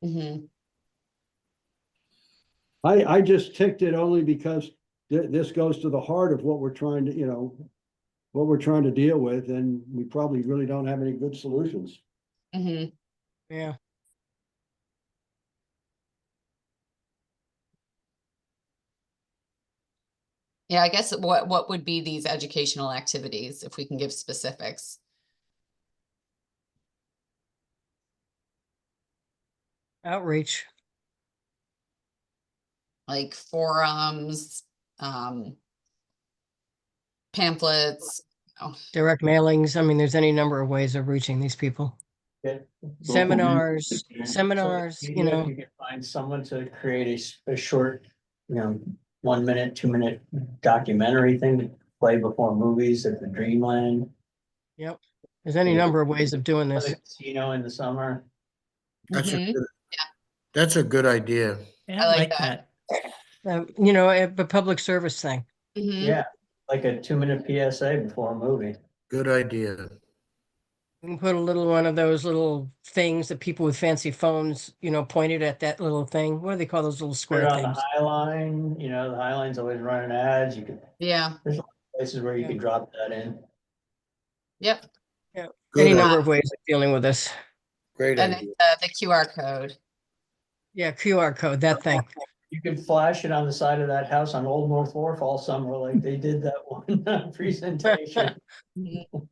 Mhm. I just ticked it only because this goes to the heart of what we're trying to, what we're trying to deal with, and we probably really don't have any good solutions. Mhm. Yeah. Yeah, I guess what would be these educational activities, if we can give specifics? Outreach. Like forums, pamphlets. Direct mailings. I mean, there's any number of ways of reaching these people. Get- Seminars, media. seminars, you Media, if know, you can find someone to create a short, 1 minute, 2 minute documentary thing to play before movies at the Dreamland. there's any number of ways of doing Or this. the casino in the summer. That's a Mhm. good, that's a good idea. Yeah, I I like like that. that. You know, a public service thing. Mhm. Yeah, like a 2 minute PSA before a movie. Good idea. You can put a little one of those little things that people with fancy phones, you know, pointed at that little thing. What do they call those little Put square it on the things? High Line, the High Line's always running ads. You could, Yeah, places where you Yeah. could drop that in. yep. Any Good, number of ways of dealing with this. great And idea. the QR code. Yeah, QR code, that thing. You could flash it on the side of that house on Old North Wharf all summer like they did that one presentation. Mhm.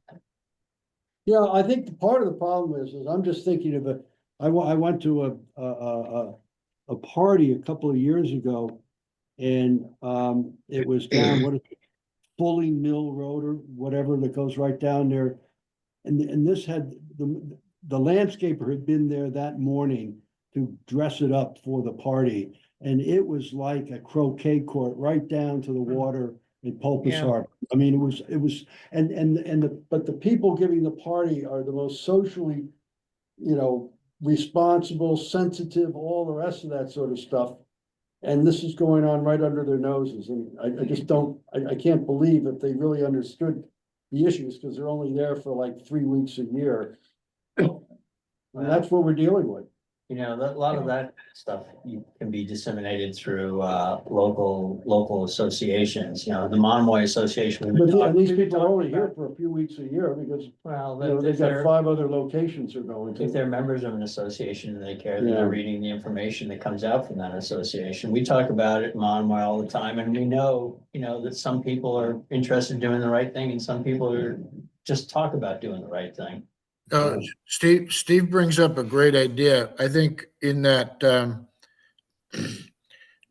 Yeah, I think the part of the problem is I'm just thinking of I went to a party a couple of years ago. And it was down, what is it, Fully Mill Road or whatever that goes right down there. And this had, the landscaper had been there that morning to dress it up for the party. And it was like a croquet court right down to the water in Pulpus Yeah. Harbor. I mean, it was, but the people giving the party are the most socially, responsible, sensitive, all the rest of that sort of stuff. And this is going on right under their noses, and I just don't, I can't believe if they really understood the issues, because they're only there for like 3 weeks a year. And that's what we're dealing with. A lot of that stuff can be disseminated through local associations, the Monomoy Association. we've been But and these talking- people are only here for a few weeks a year, because, Well, they've got 5 other locations they're going if to. they're members of an association and they care, that Yeah. they're reading the information that comes out from that association. We talk about it in Monomoy all the time, and we know, that some people are interested in doing the right thing and some people are just talk about doing the right thing. Steve brings up a great idea. I think in that,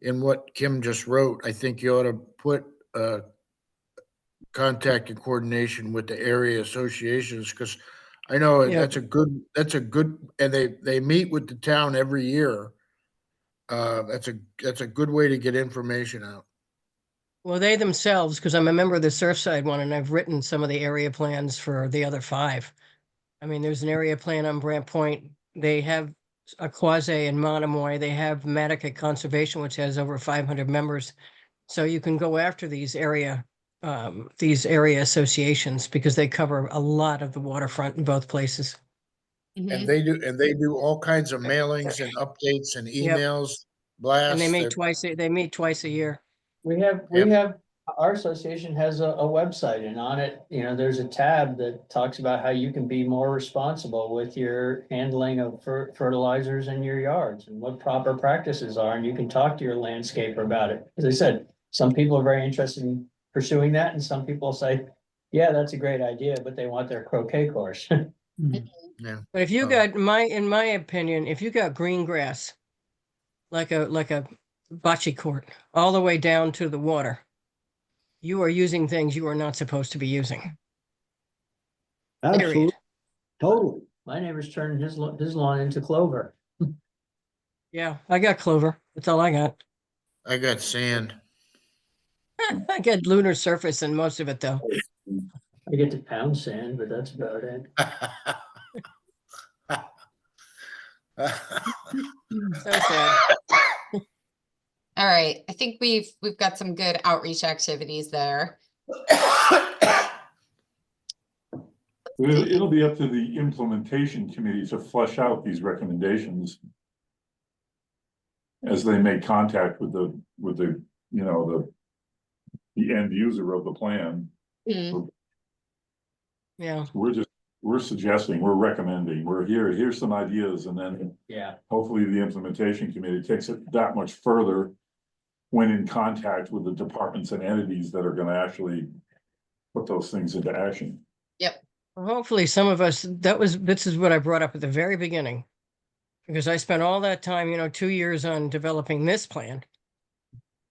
in what Kim just wrote, I think you ought to put, contact and coordination with the area associations, because I know Yeah. that's a good, and they meet with the town every year. That's a good way to get information out. Well, they themselves, because I'm a member of the Surfside one, and I've written some of the area plans for the other 5. I mean, there's an area plan on Brant Point. They have a quasi in Monomoy. They have Mattocket Conservation, which has over 500 members. So you can go after these area associations, because they cover a lot of the waterfront in both places. Mhm. And they do all kinds of mailings and updates and Yep. emails, blasts. And they meet They're- twice a year. We have, our association has a website, and on it, there's a tab that talks about how you can be more responsible with your handling of fertilizers in your yards and what proper practices are, and you can talk to your landscaper about it. As I said, some people are very interested in pursuing that, and some people say, yeah, that's a great idea, but they want their croquet course. Yeah. But if you Oh. got in my opinion, if you got green grass, like a bocce court, all the way down to the water, you are using things you are not supposed to be using. Absolutely, totally. My neighbor's turning his lawn into clover. Yeah, I got clover. That's all I got. I got sand. I got lunar surface and most of it though. I get to pound sand, but that's about it. So sad. All right, I think we've got some good outreach activities there. It'll be up to the implementation committee to flesh out these recommendations as they make contact with the end user of the plan. Mm, Yeah. We're suggesting, we're recommending, here's some ideas, and then Yeah. hopefully the implementation committee takes it that much further when in contact with the departments and entities that are gonna actually put those things into action. Well, hopefully some of us, this is what I brought up at the very beginning. Because I spent all that time, 2 years on developing this plan.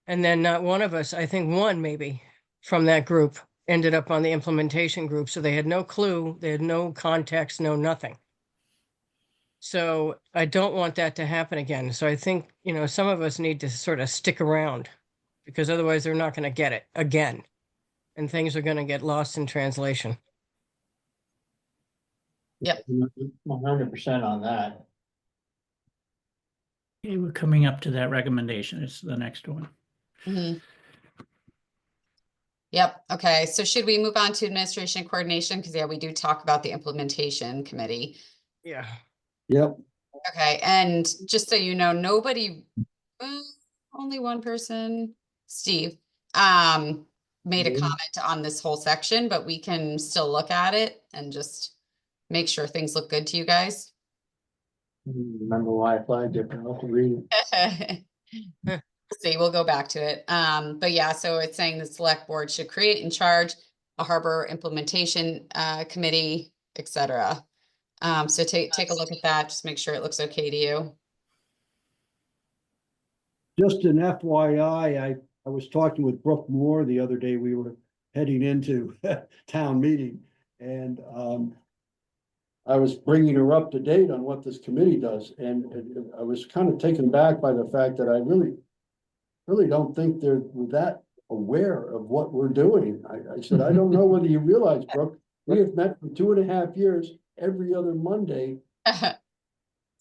And then not one of us, I think one maybe from that group ended up on the implementation group, so they had no clue, they had no context, no nothing. So I don't want that to happen again. So I think, some of us need to sort of stick around because otherwise they're not going to get it again. And things are going to get lost in translation. 100% on that. Okay, we're coming up to that recommendation. It's the next one. Mhm. Yep, okay, so should we move on to administration coordination? Because yeah, we do talk about the implementation committee. Yeah. Yep. Okay, and just so you know, nobody, only one person, Steve, made a Mhm. comment on this whole section, but we can still look at it and just make sure things look good to you guys. Remember why I flagged it, but I'll have to read it. See, we'll go back to it. But yeah, so it's saying the select board should create and charge a harbor implementation committee, etc. So take a look at that, just make sure it looks okay to you. Just an FYI, I was talking with Brooke Moore the other day. We were heading into town meeting and I was bringing her up to date on what this committee does. And I was kind of taken back by the fact that I really don't think they're that aware of what we're doing. I said, I don't know whether you realize, Brooke, we have met for 2.5 years, every other Monday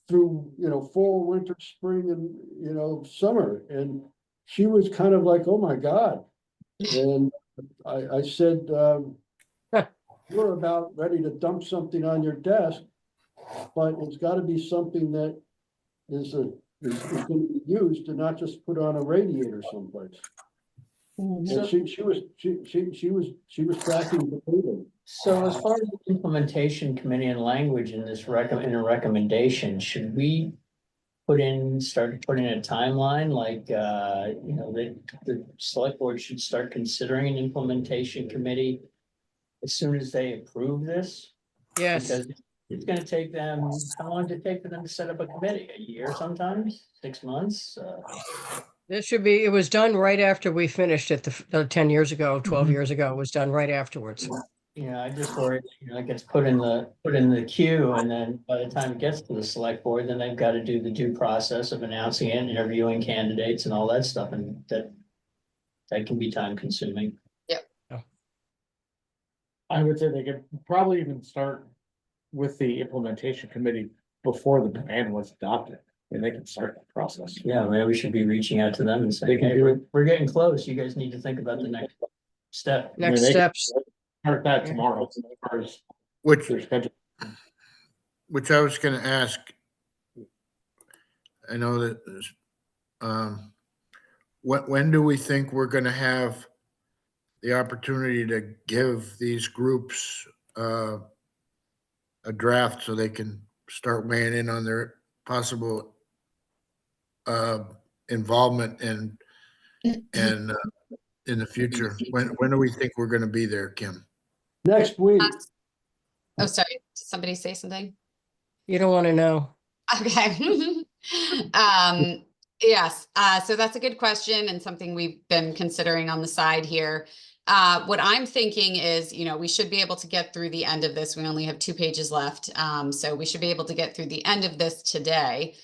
through, fall, winter, spring, and, summer. And she was kind of like, oh my God. And I said, we're about ready to dump something on your desk, but it's gotta be something that is gonna be used and not just put on a radiator someplace. And she was tracking the data. So as far as the implementation committee and language in this in a recommendation, should we start putting a timeline like, the select board should start considering an implementation committee as soon as they approve this? Yes. Because it's gonna take them, how long did it take for them to set up a committee? A year sometimes, 6 months? It was done right after we finished it 10 years ago, 12 years ago. It was done right afterwards. I just worry, it gets put in the queue, and then by the time it gets to the select board, then they've got to do the due process of announcing it, interviewing candidates and all that stuff, and that can be time consuming. I would say they could probably even start with the implementation committee before the plan was adopted, and they can start the process. Yeah, maybe we should be reaching out to them and They saying, can hey, do we're getting close, you guys need to think about the next step. Next they can steps. Start that Yeah. tomorrow, as far as Which, their schedule. which I was gonna ask. I know that, when do we think we're gonna have the opportunity to give these groups, a draft so they can start weighing in on their possible, involvement in the future? When do we think we're gonna be there, Kim? Next week. Oh, sorry, did somebody say something? You don't want to know. Okay. Yes, so that's a good question and something we've been considering on the side here. What I'm thinking is, we should be able to get through the end of this. We only have 2 pages left. So we should be able to get through the end of this today.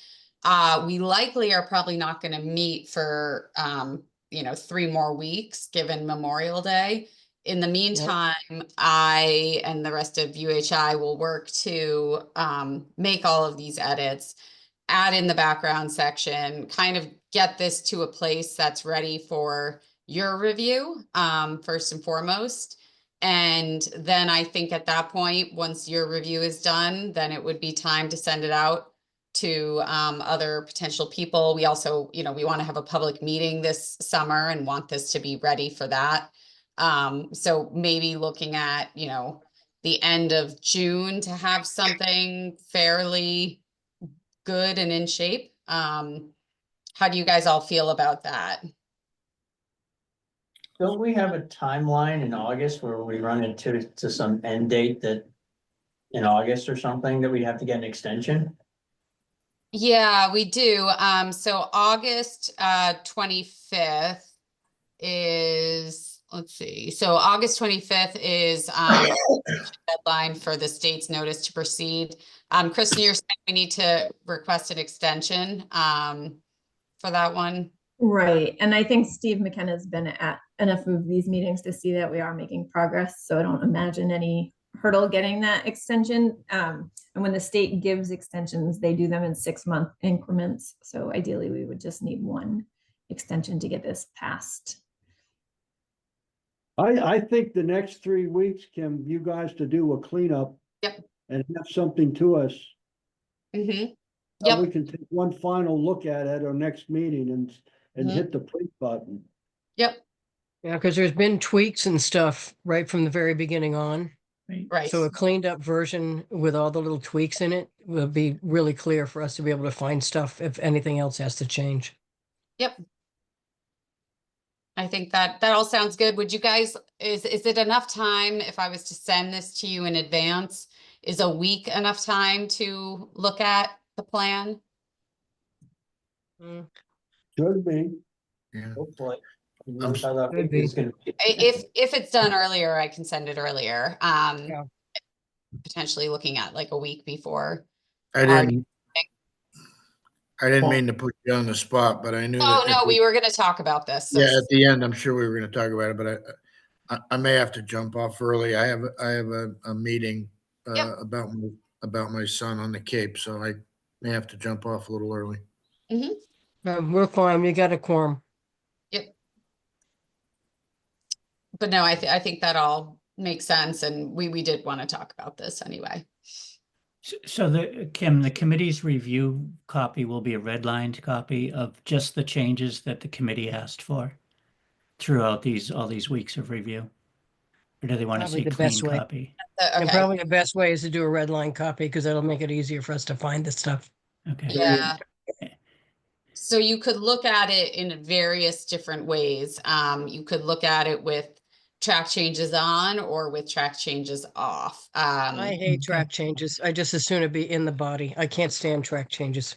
We likely are probably not going to meet for, 3 more weeks, given Memorial Day. In the meantime, I and the rest of UHI will work to make all of these edits, add in the background section, kind of get this to a place that's ready for your review, first and foremost. And then I think at that point, once your review is done, then it would be time to send it out to other potential people. We also, we want to have a public meeting this summer and want this to be ready for that. So maybe looking at, the end of June to have something fairly good and in shape. How do you guys all feel about that? Don't we have a timeline in August where we run into some end date that in August or something that we have to get an extension? Yeah, we do. So August 25th is, let's see. So August 25th is deadline for the state's notice to proceed. Kristen, you're saying we need to request an extension for that one? Right, and I think Steve McKenna's been at enough of these meetings to see that we are making progress, so I don't imagine any hurdle getting that extension. And when the state gives extensions, they do them in 6-month increments, so ideally we would just need one extension to get this passed. I think the next 3 weeks, Kim, you guys to do a cleanup. Yep. And have something to us. Mm-hmm. And we can take one final look at it at our next meeting and Mhm. hit the print button. Yep, Yeah, because there's been tweaks and stuff right from the very beginning on. right. So a cleaned up version with all the little tweaks in it will be really clear for us to be able to find stuff if anything else has to change. Yep. I think that all sounds good. Would you guys, is it enough time if I was to send this to you in advance? Is a week enough time to look at the plan? Should be. Yeah. Hopefully. I'm How that Could is be. gonna be. If it's done earlier, I can send it earlier. Yeah. Potentially looking at like a week before. I Our- didn't mean to put you on the spot, but I knew. Oh, that no, if we were gonna talk about this. so- Yeah, at the end, I'm sure we were gonna talk about it, but I may have to jump off early. I have a meeting Yep. about my son on the Cape, so I may have to jump off a little early. We're fine. We got a quorum. But no, I think that all makes sense, and we did want to talk about this anyway. So Kim, the committee's review copy will be a redlined copy of just the changes that the committee asked for throughout all these weeks of review? Or do they want to Probably see the clean best way. copy? And Okay, probably the best way is to do a red line copy because that'll make it easier for us to find the stuff. Okay. yeah. So you could look at it in various different ways. You could look at it with track changes on or with track changes off. I hate track changes. I just as soon it be in the body. I can't stand track changes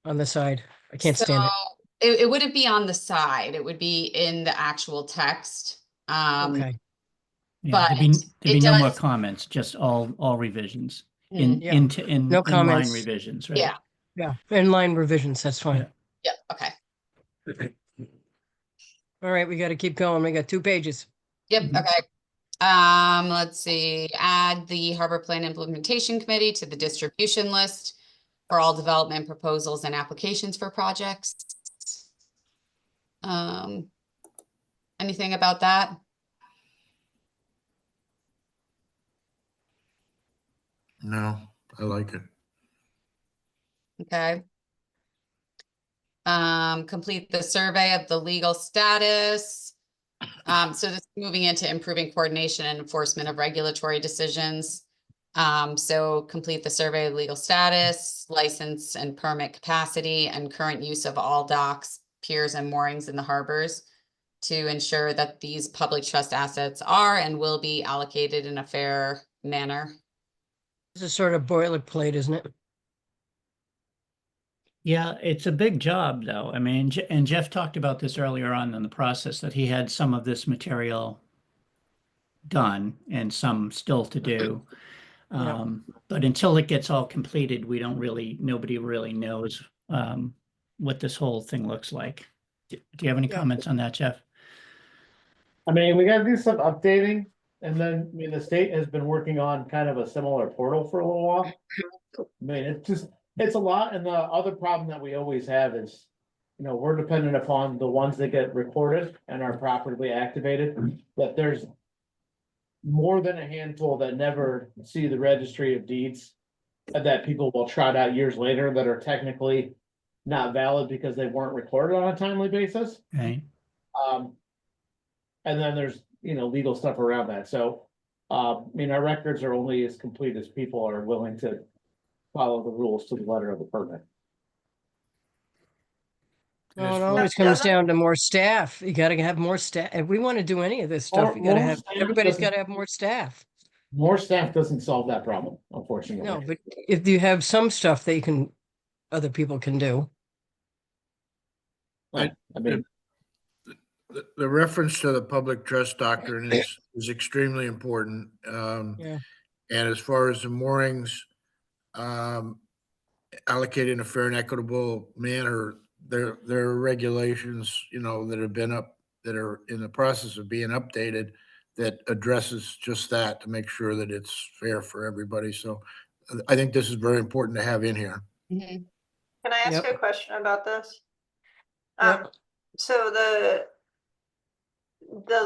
on the side. I can't stand it. So it wouldn't be on the side. It would be in the actual text. Okay. Yeah, there'd be but it no more does- comments, just all revisions Yeah. in No line comments. revisions, right? Yeah, Yeah. Inline revisions. That's fine. yeah, okay. All right. We got to keep going. We got 2 pages. Yep, Mhm. okay. Let's see, add the Harbor Plan Implementation Committee to the distribution list for all development proposals and applications for projects. Anything about that? No, I like it. Okay. Complete the survey of the legal status. So this is moving into improving coordination and enforcement of regulatory decisions. So complete the survey of legal status, license and permit capacity, and current use of all docks, piers, and moorings in the harbors to ensure that these public trust assets are and will be allocated in a fair manner. This is sort of boilerplate, isn't it? Yeah, it's a big job though. I mean, and Jeff talked about this earlier on in the process that he had some of this material done and some still to do. Yeah. But until it gets all completed, nobody really knows what this whole thing looks like. Do you have any Yeah. comments on that, Jeff? I mean, we gotta do some updating, and then, I mean, the state has been working on kind of a similar portal for a little while. I mean, it's a lot, and the other problem that we always have is, we're dependent upon the ones that get recorded and are properly activated, but there's more than a handful that never see the registry of deeds that people will trot out years later that are technically not valid because they weren't recorded on a timely basis. Right. And then there's, legal stuff around that. So, I mean, our records are only as complete as people are willing to follow the rules to the letter of the permit. Well, it Yes, always comes down to more staff. You got to have more staff. If we want to do any of this stuff, you got to More have, staff everybody's doesn't- got to have more staff. More staff doesn't solve that problem, unfortunately. No, but if you have some stuff that other people can do. I mean, the reference to the public trust doctrine is extremely important. Yeah. And as far as the moorings, allocated in a fair and equitable manner, there are regulations, that have been that are in the process of being updated that addresses just that to make sure that it's fair for everybody. So I think this is very important to have in here. Mhm. Can I ask Yep. you a question about this? Yep. So the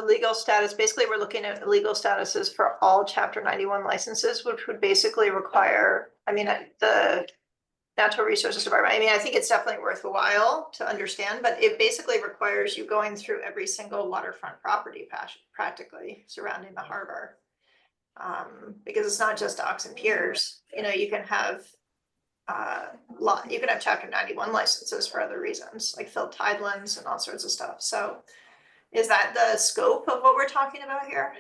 legal status, basically, we're looking at legal statuses for all Chapter 91 licenses, which would basically require, the Natural Resources Department, I think it's definitely worthwhile to understand, but it basically requires you going through every single waterfront property practically surrounding the harbor. Because it's not just docks and piers, you can have you can have Chapter 91 licenses for other reasons, like filled tidelands and all sorts of stuff. So is that the scope of what we're talking about here?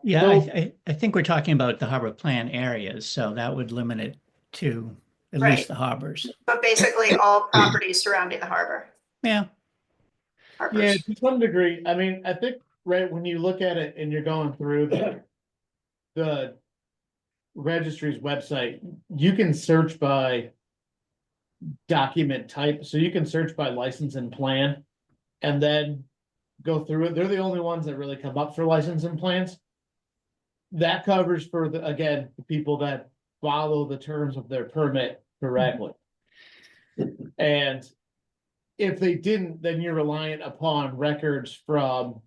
Yeah, So- I think we're talking about the harbor plan areas, so that would limit it to at Right. least the harbors. But basically all properties surrounding the harbor. Yeah, Harbors. Yeah, to some degree. I think, right, when you look at it and you're going through the registry's website, you can search by document type. So you can search by license and plan and then go through it. They're the only ones that really come up for license and plans. That covers for the people that follow the terms of their permit correctly. And if they didn't, then you're reliant upon records from,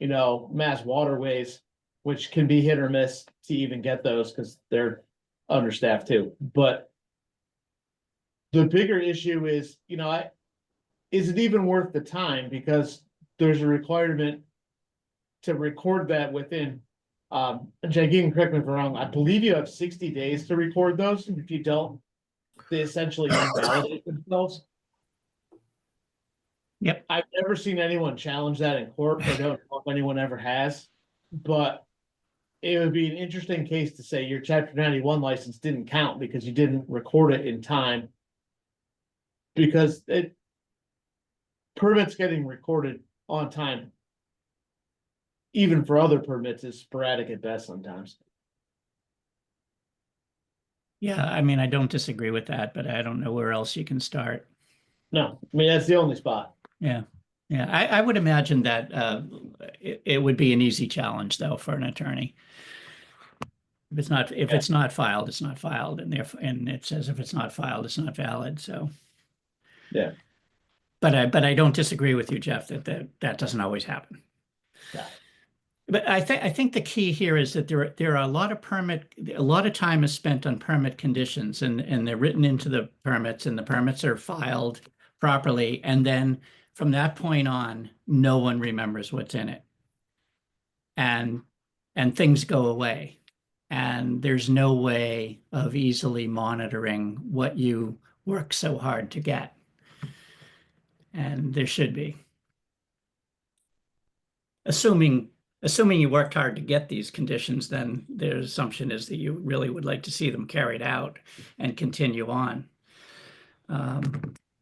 Mass Waterways, which can be hit or miss to even get those because they're understaffed too. But the bigger issue is, is it even worth the time? Because there's a requirement to record that within, Jake, you can correct me if I'm wrong, I believe you have 60 days to record those. And if you don't, they essentially invalidate themselves. Yep. I've never seen anyone challenge that in court. I don't know if anyone ever has, but it would be an interesting case to say your Chapter 91 license didn't count because you didn't record it in time. Because permits getting recorded on time, even for other permits, is sporadic at best sometimes. yeah, I don't disagree with that, but I don't know where else you can start. No, that's the only spot. Yeah, yeah, I would imagine that it would be an easy challenge though for an attorney. If it's not filed, it's not filed, and it says if it's not filed, it's not valid. So Yeah. But I don't disagree with you, Jeff, that doesn't always happen. Yeah. But I think the key here is that there are a lot of time is spent on permit conditions and they're written into the permits and the permits are filed properly. And then from that point on, no one remembers what's in it. And things go away. And there's no way of easily monitoring what you work so hard to get. And there should be. Assuming you worked hard to get these conditions, then the assumption is that you really would like to see them carried out and continue on.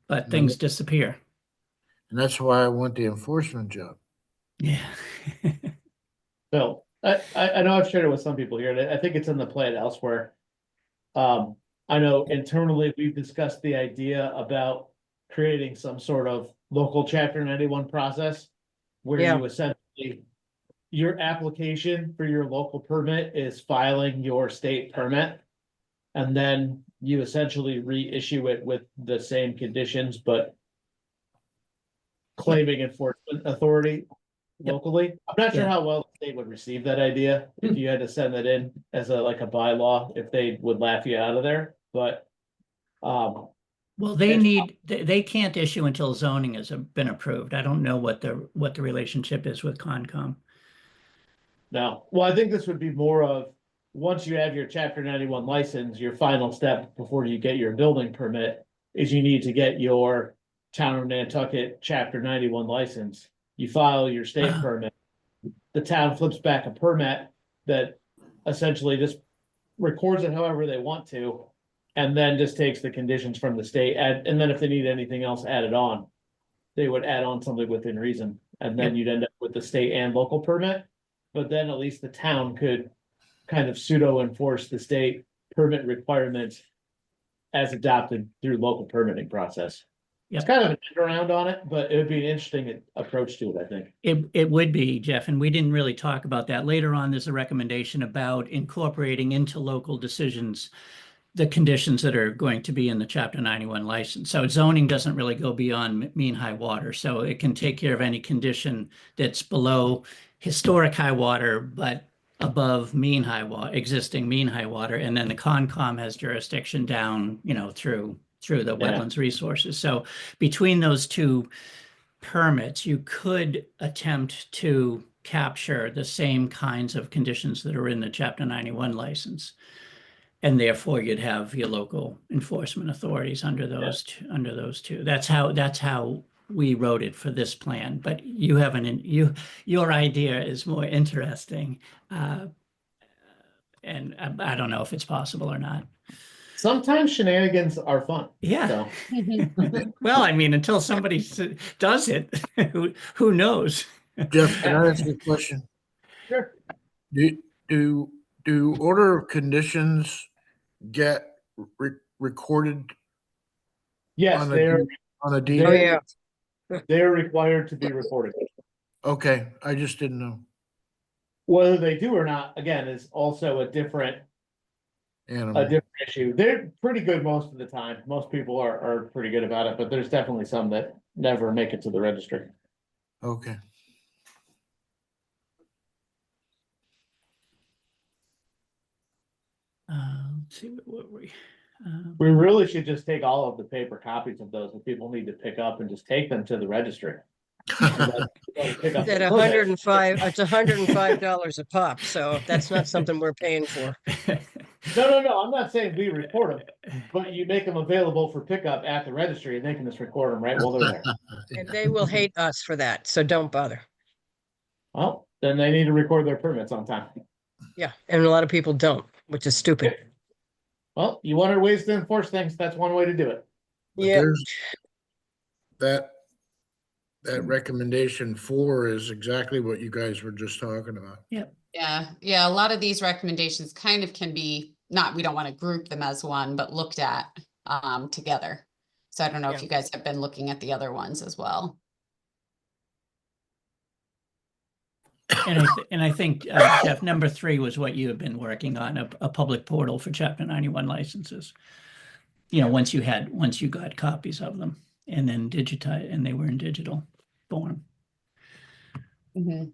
But things disappear. And that's why I want the enforcement job. Yeah. So I know I've shared it with some people here, and I think it's in the plan elsewhere. I know internally we've discussed the idea about creating some sort of local Chapter 91 process where Yeah. you essentially, your application for your local permit is filing your state permit. And then you essentially reissue it with the same conditions, but claiming enforcement authority Yep. locally. I'm not sure Yeah. how well the state would receive that idea if you had to send that in as a bylaw, if they would laugh you out of there, but. Well, they can't issue until zoning has been approved. I don't know what the relationship is with Concom. No, well, I think this would be more of, once you have your Chapter 91 license, your final step before you get your building permit is you need to get your Town of Nantucket Chapter 91 license. You file your state Ah. permit. The town flips back a permit that essentially just records it however they want to, and then just takes the conditions from the state, and then if they need anything else added on. they would add on something within reason, and then you'd end up with the state and local permit. But then at least the town could kind of pseudo enforce the state permit requirements as adopted through local permitting process. It's Yep. kind of an end around on it, but it would be an interesting approach to it, I think. It would be, Jeff, and we didn't really talk about that. Later on, there's a recommendation about incorporating into local decisions the conditions that are going to be in the Chapter 91 license. So zoning doesn't really go beyond mean high water. So it can take care of any condition that's below historic high water, but above mean high water, existing mean high water. And then the Concom has jurisdiction down, through the Yeah. wetlands resources. So between those two permits, you could attempt to capture the same kinds of conditions that are in the Chapter 91 license. And therefore you'd have your local enforcement authorities under those two. That's how we wrote it for this plan, but you haven't, your idea is more interesting. And I don't know if it's possible or not. Sometimes shenanigans are fun. Yeah. So, Well, I mean, until somebody does it, who knows? Jeff, can I ask you a question? sure. Do order of conditions get recorded Yes, on they're, a deed? Oh, yeah. they're required to be reported. Okay, I just didn't know. Whether they do or not, again, is also a different Animal. issue. They're pretty good most of the time. Most people are pretty good about it, but there's definitely some that never make it to the registry. Okay. Let's see, what were we? We really should just take all of the paper copies of those that people need to pick up and just take them to the registry. Pick up At the $105, it's $105 a pop, so that's not something we're paying for. No, I'm not saying we record them, but you make them available for pickup at the registry and they can just record them right while they're there. And they will hate us for that, so don't bother. Well, then they need to record their permits on time. Yeah, and a lot of people don't, which is stupid. Well, you wanted ways to enforce things, that's one way to do it. But Yeah. there's that recommendation 4 is exactly what you guys were just talking about. Yeah, a lot of these recommendations kind of can be, we don't want to group them as one, but looked at together. So I don't know Yeah. if you guys have been looking at the other ones as well. And I think, Jeff, number 3 was what you have been working on, a public portal for Chapter 91 licenses. Once you got copies of them and then digitize, and they were in digital form. Mhm.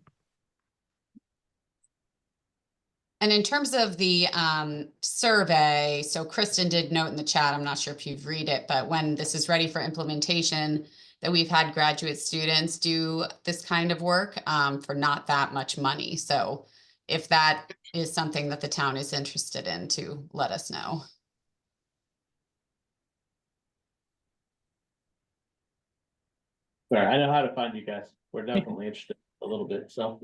And in terms of the survey, so Kristen did note in the chat, I'm not sure if you've read it, but when this is ready for implementation, that we've had graduate students do this kind of work for not that much money. So if that is something that the town is interested in, to let us know. Sorry, I know how to find you guys. We're definitely interested a little bit, so.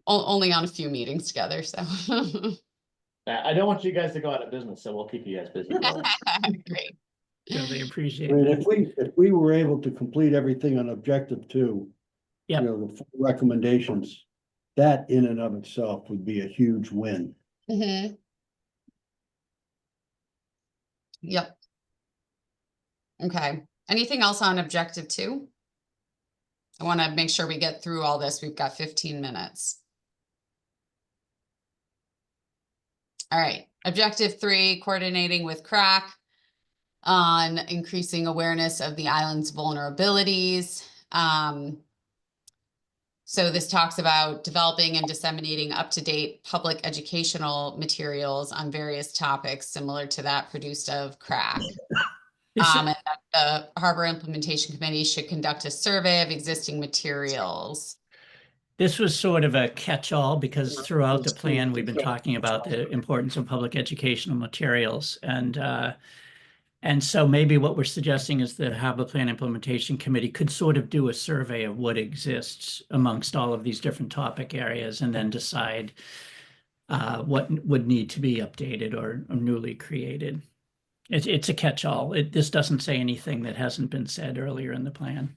Only on a few meetings together, so. I don't want you guys to go out of business, so we'll keep you guys busy. Great. So they appreciate I mean, that. if we were able to complete everything on objective 2. Yep. The 4 recommendations, that in and of itself would be a huge win. Mhm. Yep. Okay, anything else on objective 2? I want to make sure we get through all this. We've got 15 minutes. All right, objective 3, coordinating with CRAC on increasing awareness of the island's vulnerabilities. So this talks about developing and disseminating up-to-date public educational materials on various topics similar to that produced of CRAC. And that the Harbor Implementation Committee should conduct a survey of existing materials. This was sort of a catch-all because throughout the plan, we've been talking about the importance of public educational materials. And so maybe what we're suggesting is the Harbor Plan Implementation Committee could sort of do a survey of what exists amongst all of these different topic areas and then decide what would need to be updated or newly created. It's a catch-all. This doesn't say anything that hasn't been said earlier in the plan.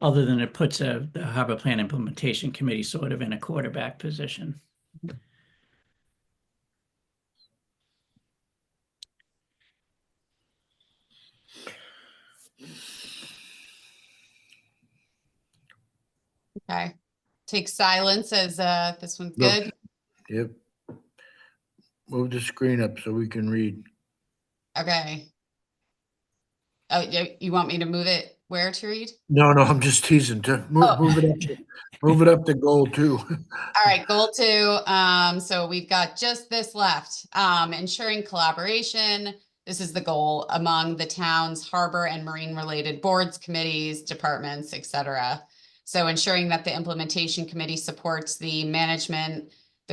Other than it puts the Harbor Plan Implementation Committee sort of in a quarterback position. Okay. Take silence as this one's No. good. Yep. Move the screen up so we can read. Okay. Oh, you want me to move it where to read? No, I'm just teasing. To Oh. move it up. Move it up to goal 2. All right, goal 2. So we've got just this left. Ensuring collaboration. This is the goal among the town's harbor and marine related boards, committees, departments, etc. So ensuring that the implementation committee supports the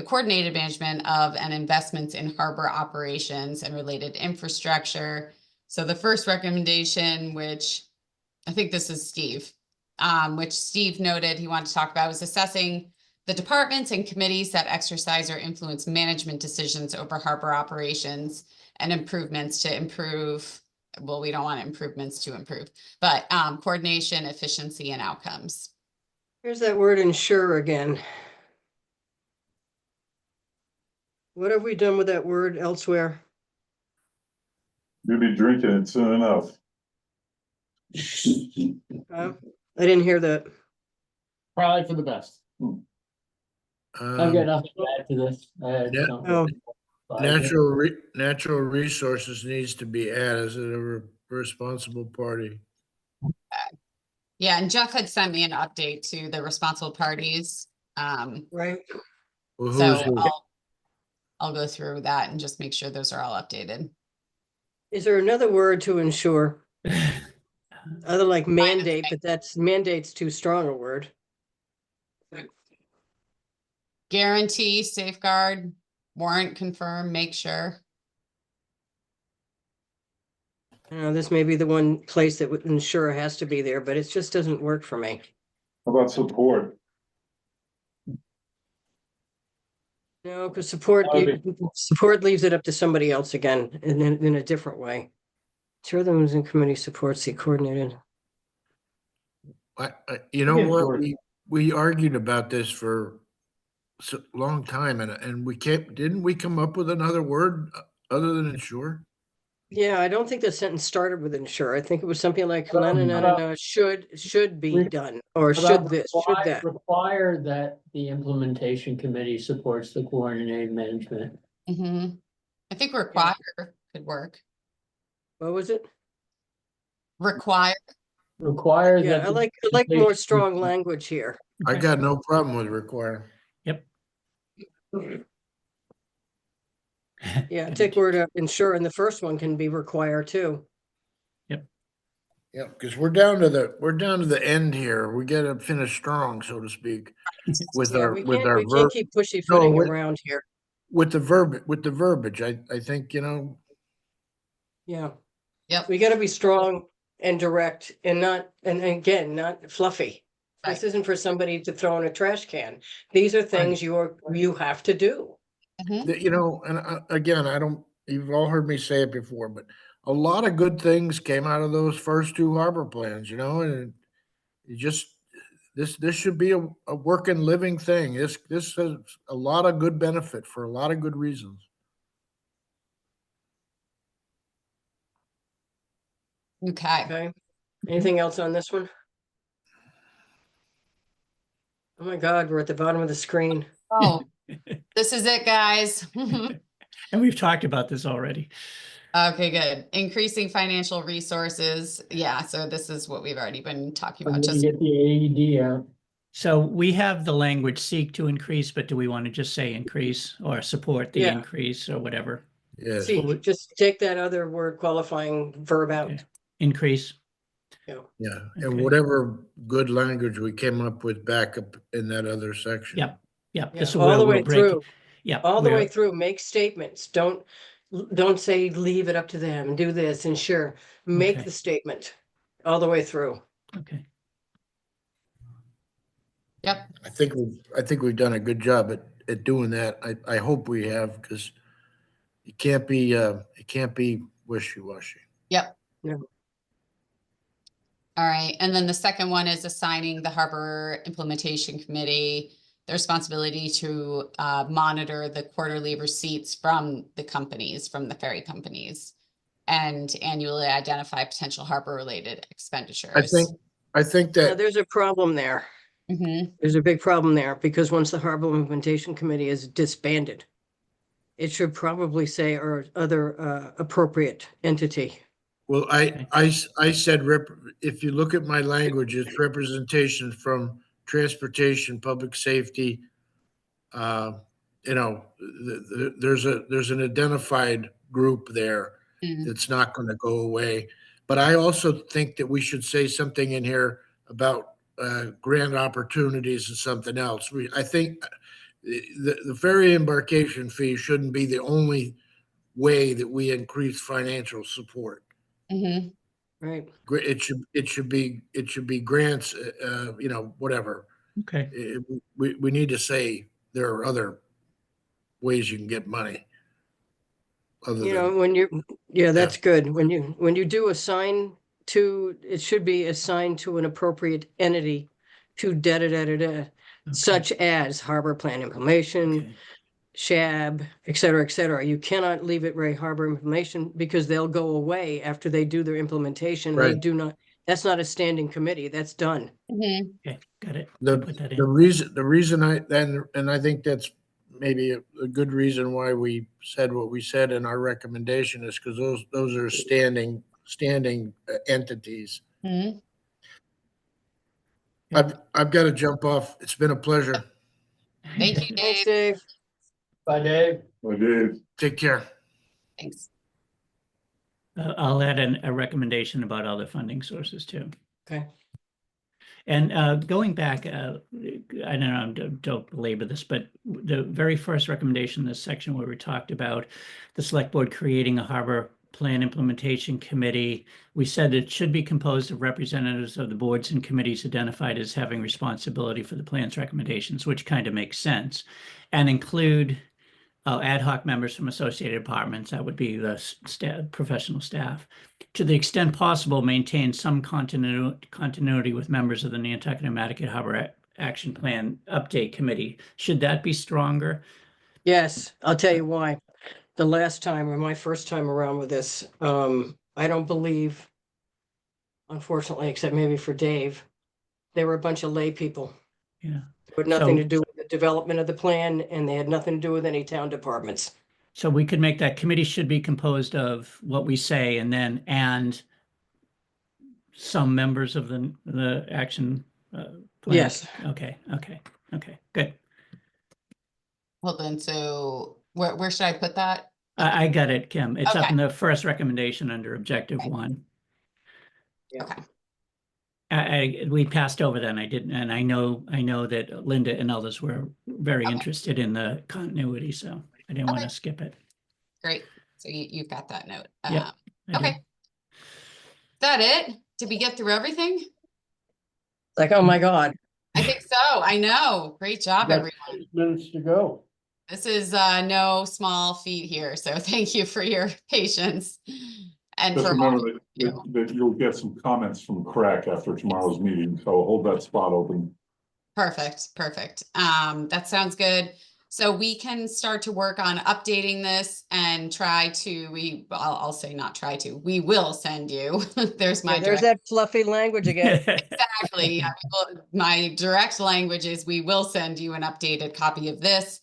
coordinated management of and investments in harbor operations and related infrastructure. So the first recommendation, which I think this is Steve, which Steve noted he wanted to talk about, was assessing the departments and committees that exercise or influence management decisions over harbor operations and improvements to improve. Well, we don't want improvements to improve, but coordination, efficiency, and outcomes. Here's that word ensure again. What have we done with that word elsewhere? You'll be drinking it soon enough. I didn't hear that. Probably for the best. I've got nothing to add to this. Yeah. Oh, Natural resources needs to be added as a responsible party. Yeah, and Jeff had sent me an update to the responsible parties. right. Well, who is So who? I'll go through that and just make sure those are all updated. Is there another word to ensure? Other like mandate, but mandate's too strong a word. Guarantee, safeguard, warrant, confirm, make sure. This may be the one place that would ensure has to be there, but it just doesn't work for me. How about support? No, because support leaves it up to somebody else again, in a different way. Sure, the Muslim committee supports the coordinated. You know Yeah, what? sure. We argued about this for a long time, and didn't we come up with another word other than ensure? Yeah, I don't think the sentence started with ensure. I think it was something like should be done, or should this, should that. Require that the implementation committee supports the coordinated management. I think require could work. What was it? Require. Require Yeah, that. I like more strong language here. I got no problem with require. Yep. Yeah, take word ensure, and the first one can be require too. Yeah, because we're down to the end here. We got to finish strong, so to speak, with Yeah, our we with can't, our we can't keep pussyfooting around here. with the verbiage. I think, Yeah. Yep. We gotta be strong and direct and again, not fluffy. This Right. isn't for somebody to throw in a trash can. These are things you have to do. and again, you've all heard me say it before, but a lot of good things came out of those first 2 harbor plans, and you just, this should be a working, living thing. This has a lot of good benefit for a lot of good reasons. Okay. Okay. Anything else on this one? Oh my God, we're at the bottom of the screen. Oh, this is it, guys. And we've talked about this already. Okay, good. Increasing financial resources. Yeah, so this is what we've already been talking about. Just Get the AED out. So we have the language seek to increase, but do we want to just say increase or support the Yeah. increase or whatever? Yes. See, just take that other word qualifying verb out. Okay. Increase. Yeah, and Okay. whatever good language we came up with back up in that other section. Yep. Yep. Yeah, This all the will way break it. through. Yeah. All the way through, make statements. Don't say leave it up to them and do this and sure. Make Okay. the statement all the way through. Okay. Yep. I think we've done a good job at doing that. I hope we have, because it can't be wishy-washy. Yep. Yeah. All right, and then the second one is assigning the Harbor Implementation Committee the responsibility to monitor the quarterly receipts from the companies, from the ferry companies, and annually identify potential harbor-related expenditures. I think Now, that, there's a problem there. Mhm. There's a big problem there because once the Harbor Implementation Committee is disbanded, it should probably say or other appropriate entity. well, I said, if you look at my language, it's representation from transportation, public safety. You know, there's an identified group there Mm. that's not going to go away. But I also think that we should say something in here about grant opportunities and something else. I think the ferry embarkation fee shouldn't be the only way that we increase financial support. Mhm. Right. It should be grants, you know, whatever. Okay. We need to say there are other ways you can get money. Other You than, know, when you, yeah, that's good. When you do assign to, it should be assigned to an appropriate entity to da-da-da-da-da, such as Harbor Plan Implementation, Okay. SHAB, et cetera, et cetera. You cannot leave it Ray Harbor Information because they'll go away after they do their implementation. They Right. do not, that's not a standing committee. That's done. Mhm. Okay, got it. the Put that the in. reason and I think that's maybe a good reason why we said what we said in our recommendation is because those are standing entities. Mhm. I've got to jump off. It's been a pleasure. Thank you, Thanks, Dave. Dave. Bye, Dave. I did. Take care. Thanks. I'll add a recommendation about other funding sources too. Okay. And going back, I don't know, don't belabor this, but the very first recommendation in this section where we talked about the select board creating a harbor plan implementation committee, we said it should be composed of representatives of the boards and committees identified as having responsibility for the plan's recommendations, which kind of makes sense, and include ad hoc members from associated departments. That would be the professional staff. To the extent possible, maintain some continuity with members of the Nantucket and Mattocket Harbor Action Plan Update Committee. Should that be stronger? Yes, I'll tell you why. The last time or my first time around with this, I don't believe, unfortunately, except maybe for Dave, they were a bunch of lay people Yeah. with nothing So- to do with the development of the plan, and they had nothing to do with any town departments. So we could make that committee should be composed of what we say and some members of the action plan. Yes. Okay, good. Hold on, so where should I put that? I got it, Kim. It's up Okay. in the first recommendation under objective Okay. 1. Yeah. Okay. We passed over that and I didn't, and I know that Linda and others were very Okay. interested in the continuity, so I didn't want to Okay. skip it. Great. So you've got that note. Yep, I do. Okay. Is that it? Did we get through everything? Like, oh my God. I think so. I know. Great job, Got everyone. 8 minutes to go. This is no small feat here. So thank you for your patience. And Just for remember that you'll get some comments from Crack after tomorrow's meeting, so hold that spot open. Perfect. That sounds good. So we can start to work on updating this and try to, I'll say not try to, we will send you. There's my Yeah, there's direct, that fluffy language again. exactly. Yeah, my direct language is we will send you an updated copy of this,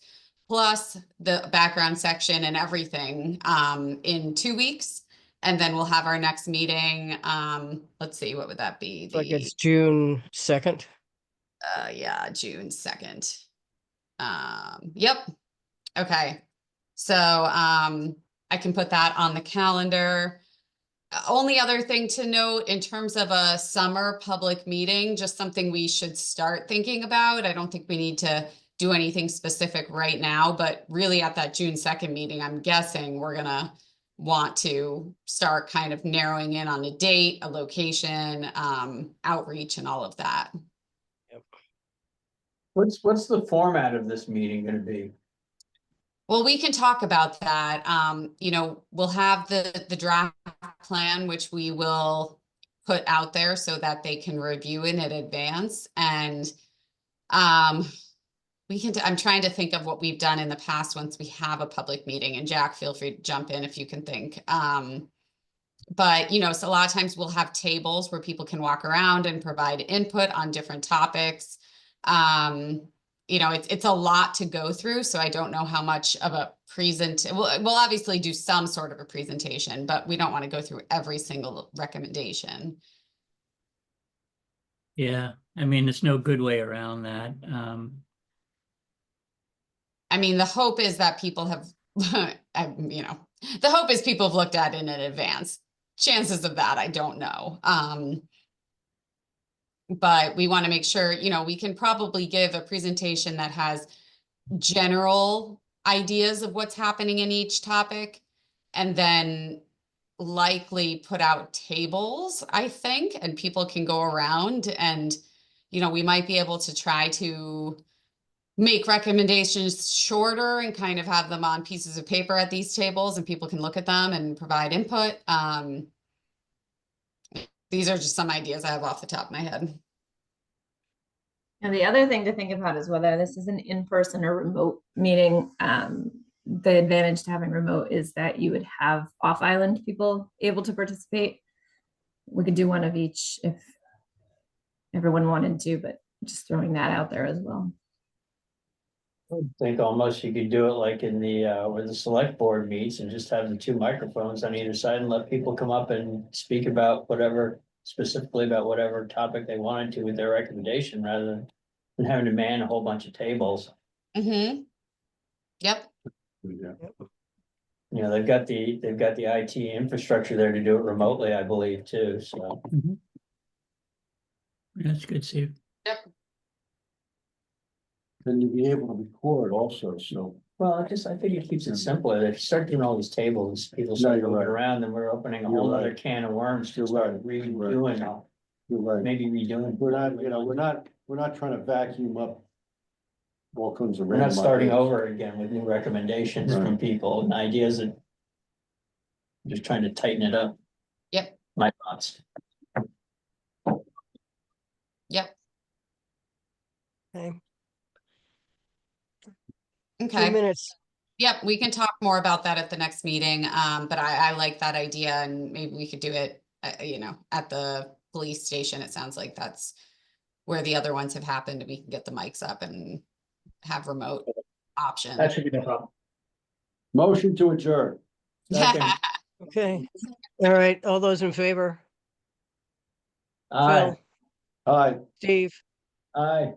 plus the background section and everything in 2 weeks. And then we'll have our next meeting. Let's see, what would that be? It's like it's June 2nd. Yeah, June 2nd. Yep. Okay. So I can put that on the calendar. Only other thing to note in terms of a summer public meeting, just something we should start thinking about. I don't think we need to do anything specific right now, but really at that June 2nd meeting, I'm guessing we're gonna want to start kind of narrowing in on a date, a location, outreach and all of that. What's the format of this meeting gonna be? Well, we can talk about that. You know, we'll have the draft plan, which we will put out there so that they can review it in advance. And we can, I'm trying to think of what we've done in the past once we have a public meeting, and Jack, feel free to jump in if you can think. But, you know, so a lot of times we'll have tables where people can walk around and provide input on different topics. You know, it's a lot to go through, so I don't know how much of a we'll obviously do some sort of a presentation, but we don't want to go through every single recommendation. Yeah, I mean, there's no good way around that. I mean, the hope is that people have, you know, the hope is people have looked at it in advance. Chances of that, I don't know. But we want to make sure, you know, we can probably give a presentation that has general ideas of what's happening in each topic, and then likely put out tables, I think, and people can go around, and, you know, we might be able to try to make recommendations shorter and kind of have them on pieces of paper at these tables, and people can look at them and provide input. These are just some ideas I have off the top of my head. And the other thing to think about is whether this is an in-person or remote meeting. The advantage to having remote is that you would have off-island people able to participate. We could do one of each if everyone wanted to, but just throwing that out there as well. I think almost you could do it like in the, where the select board meets, and just have the 2 microphones on either side and let people come up and speak about whatever, specifically about whatever topic they wanted to with their recommendation, rather than having to man a whole bunch of tables. Mm-hmm. Yep. Yeah. You know, they've got the IT infrastructure there to do it remotely, I believe, too, so. That's good, Steve. Yep. And you'll be able to record also, so. Well, I think it keeps it simpler. If you start doing all these tables, people start you're moving right. around, then we're opening a You're whole right. other can of worms to You're start right. redoing, You're right. maybe redoing. We're not, you know, we're not trying to vacuum up all kinds of. We're not random starting ideas. over again with new recommendations Right. from people and ideas, and just trying to tighten it up. Yep. My thoughts. Yep. Okay. 2 Okay. minutes. Yep, we can talk more about that at the next meeting, but I like that idea, and maybe we could do it, you know, at the police station. It sounds like that's where the other ones have happened, and we can get the mics up and have remote option. That should be no problem. Motion to adjourn. Second. Okay. All right. All those in favor? Aye, Phil, Aye. Steve, aye.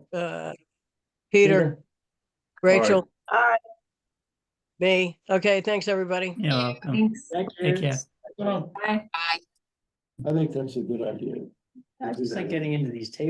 Peter, Rachel, All right. me. Okay. Thanks, everybody. You're welcome. Thanks. Thank Take you. care. Bye. Bye. I think that's a good idea. I just like getting into these tables.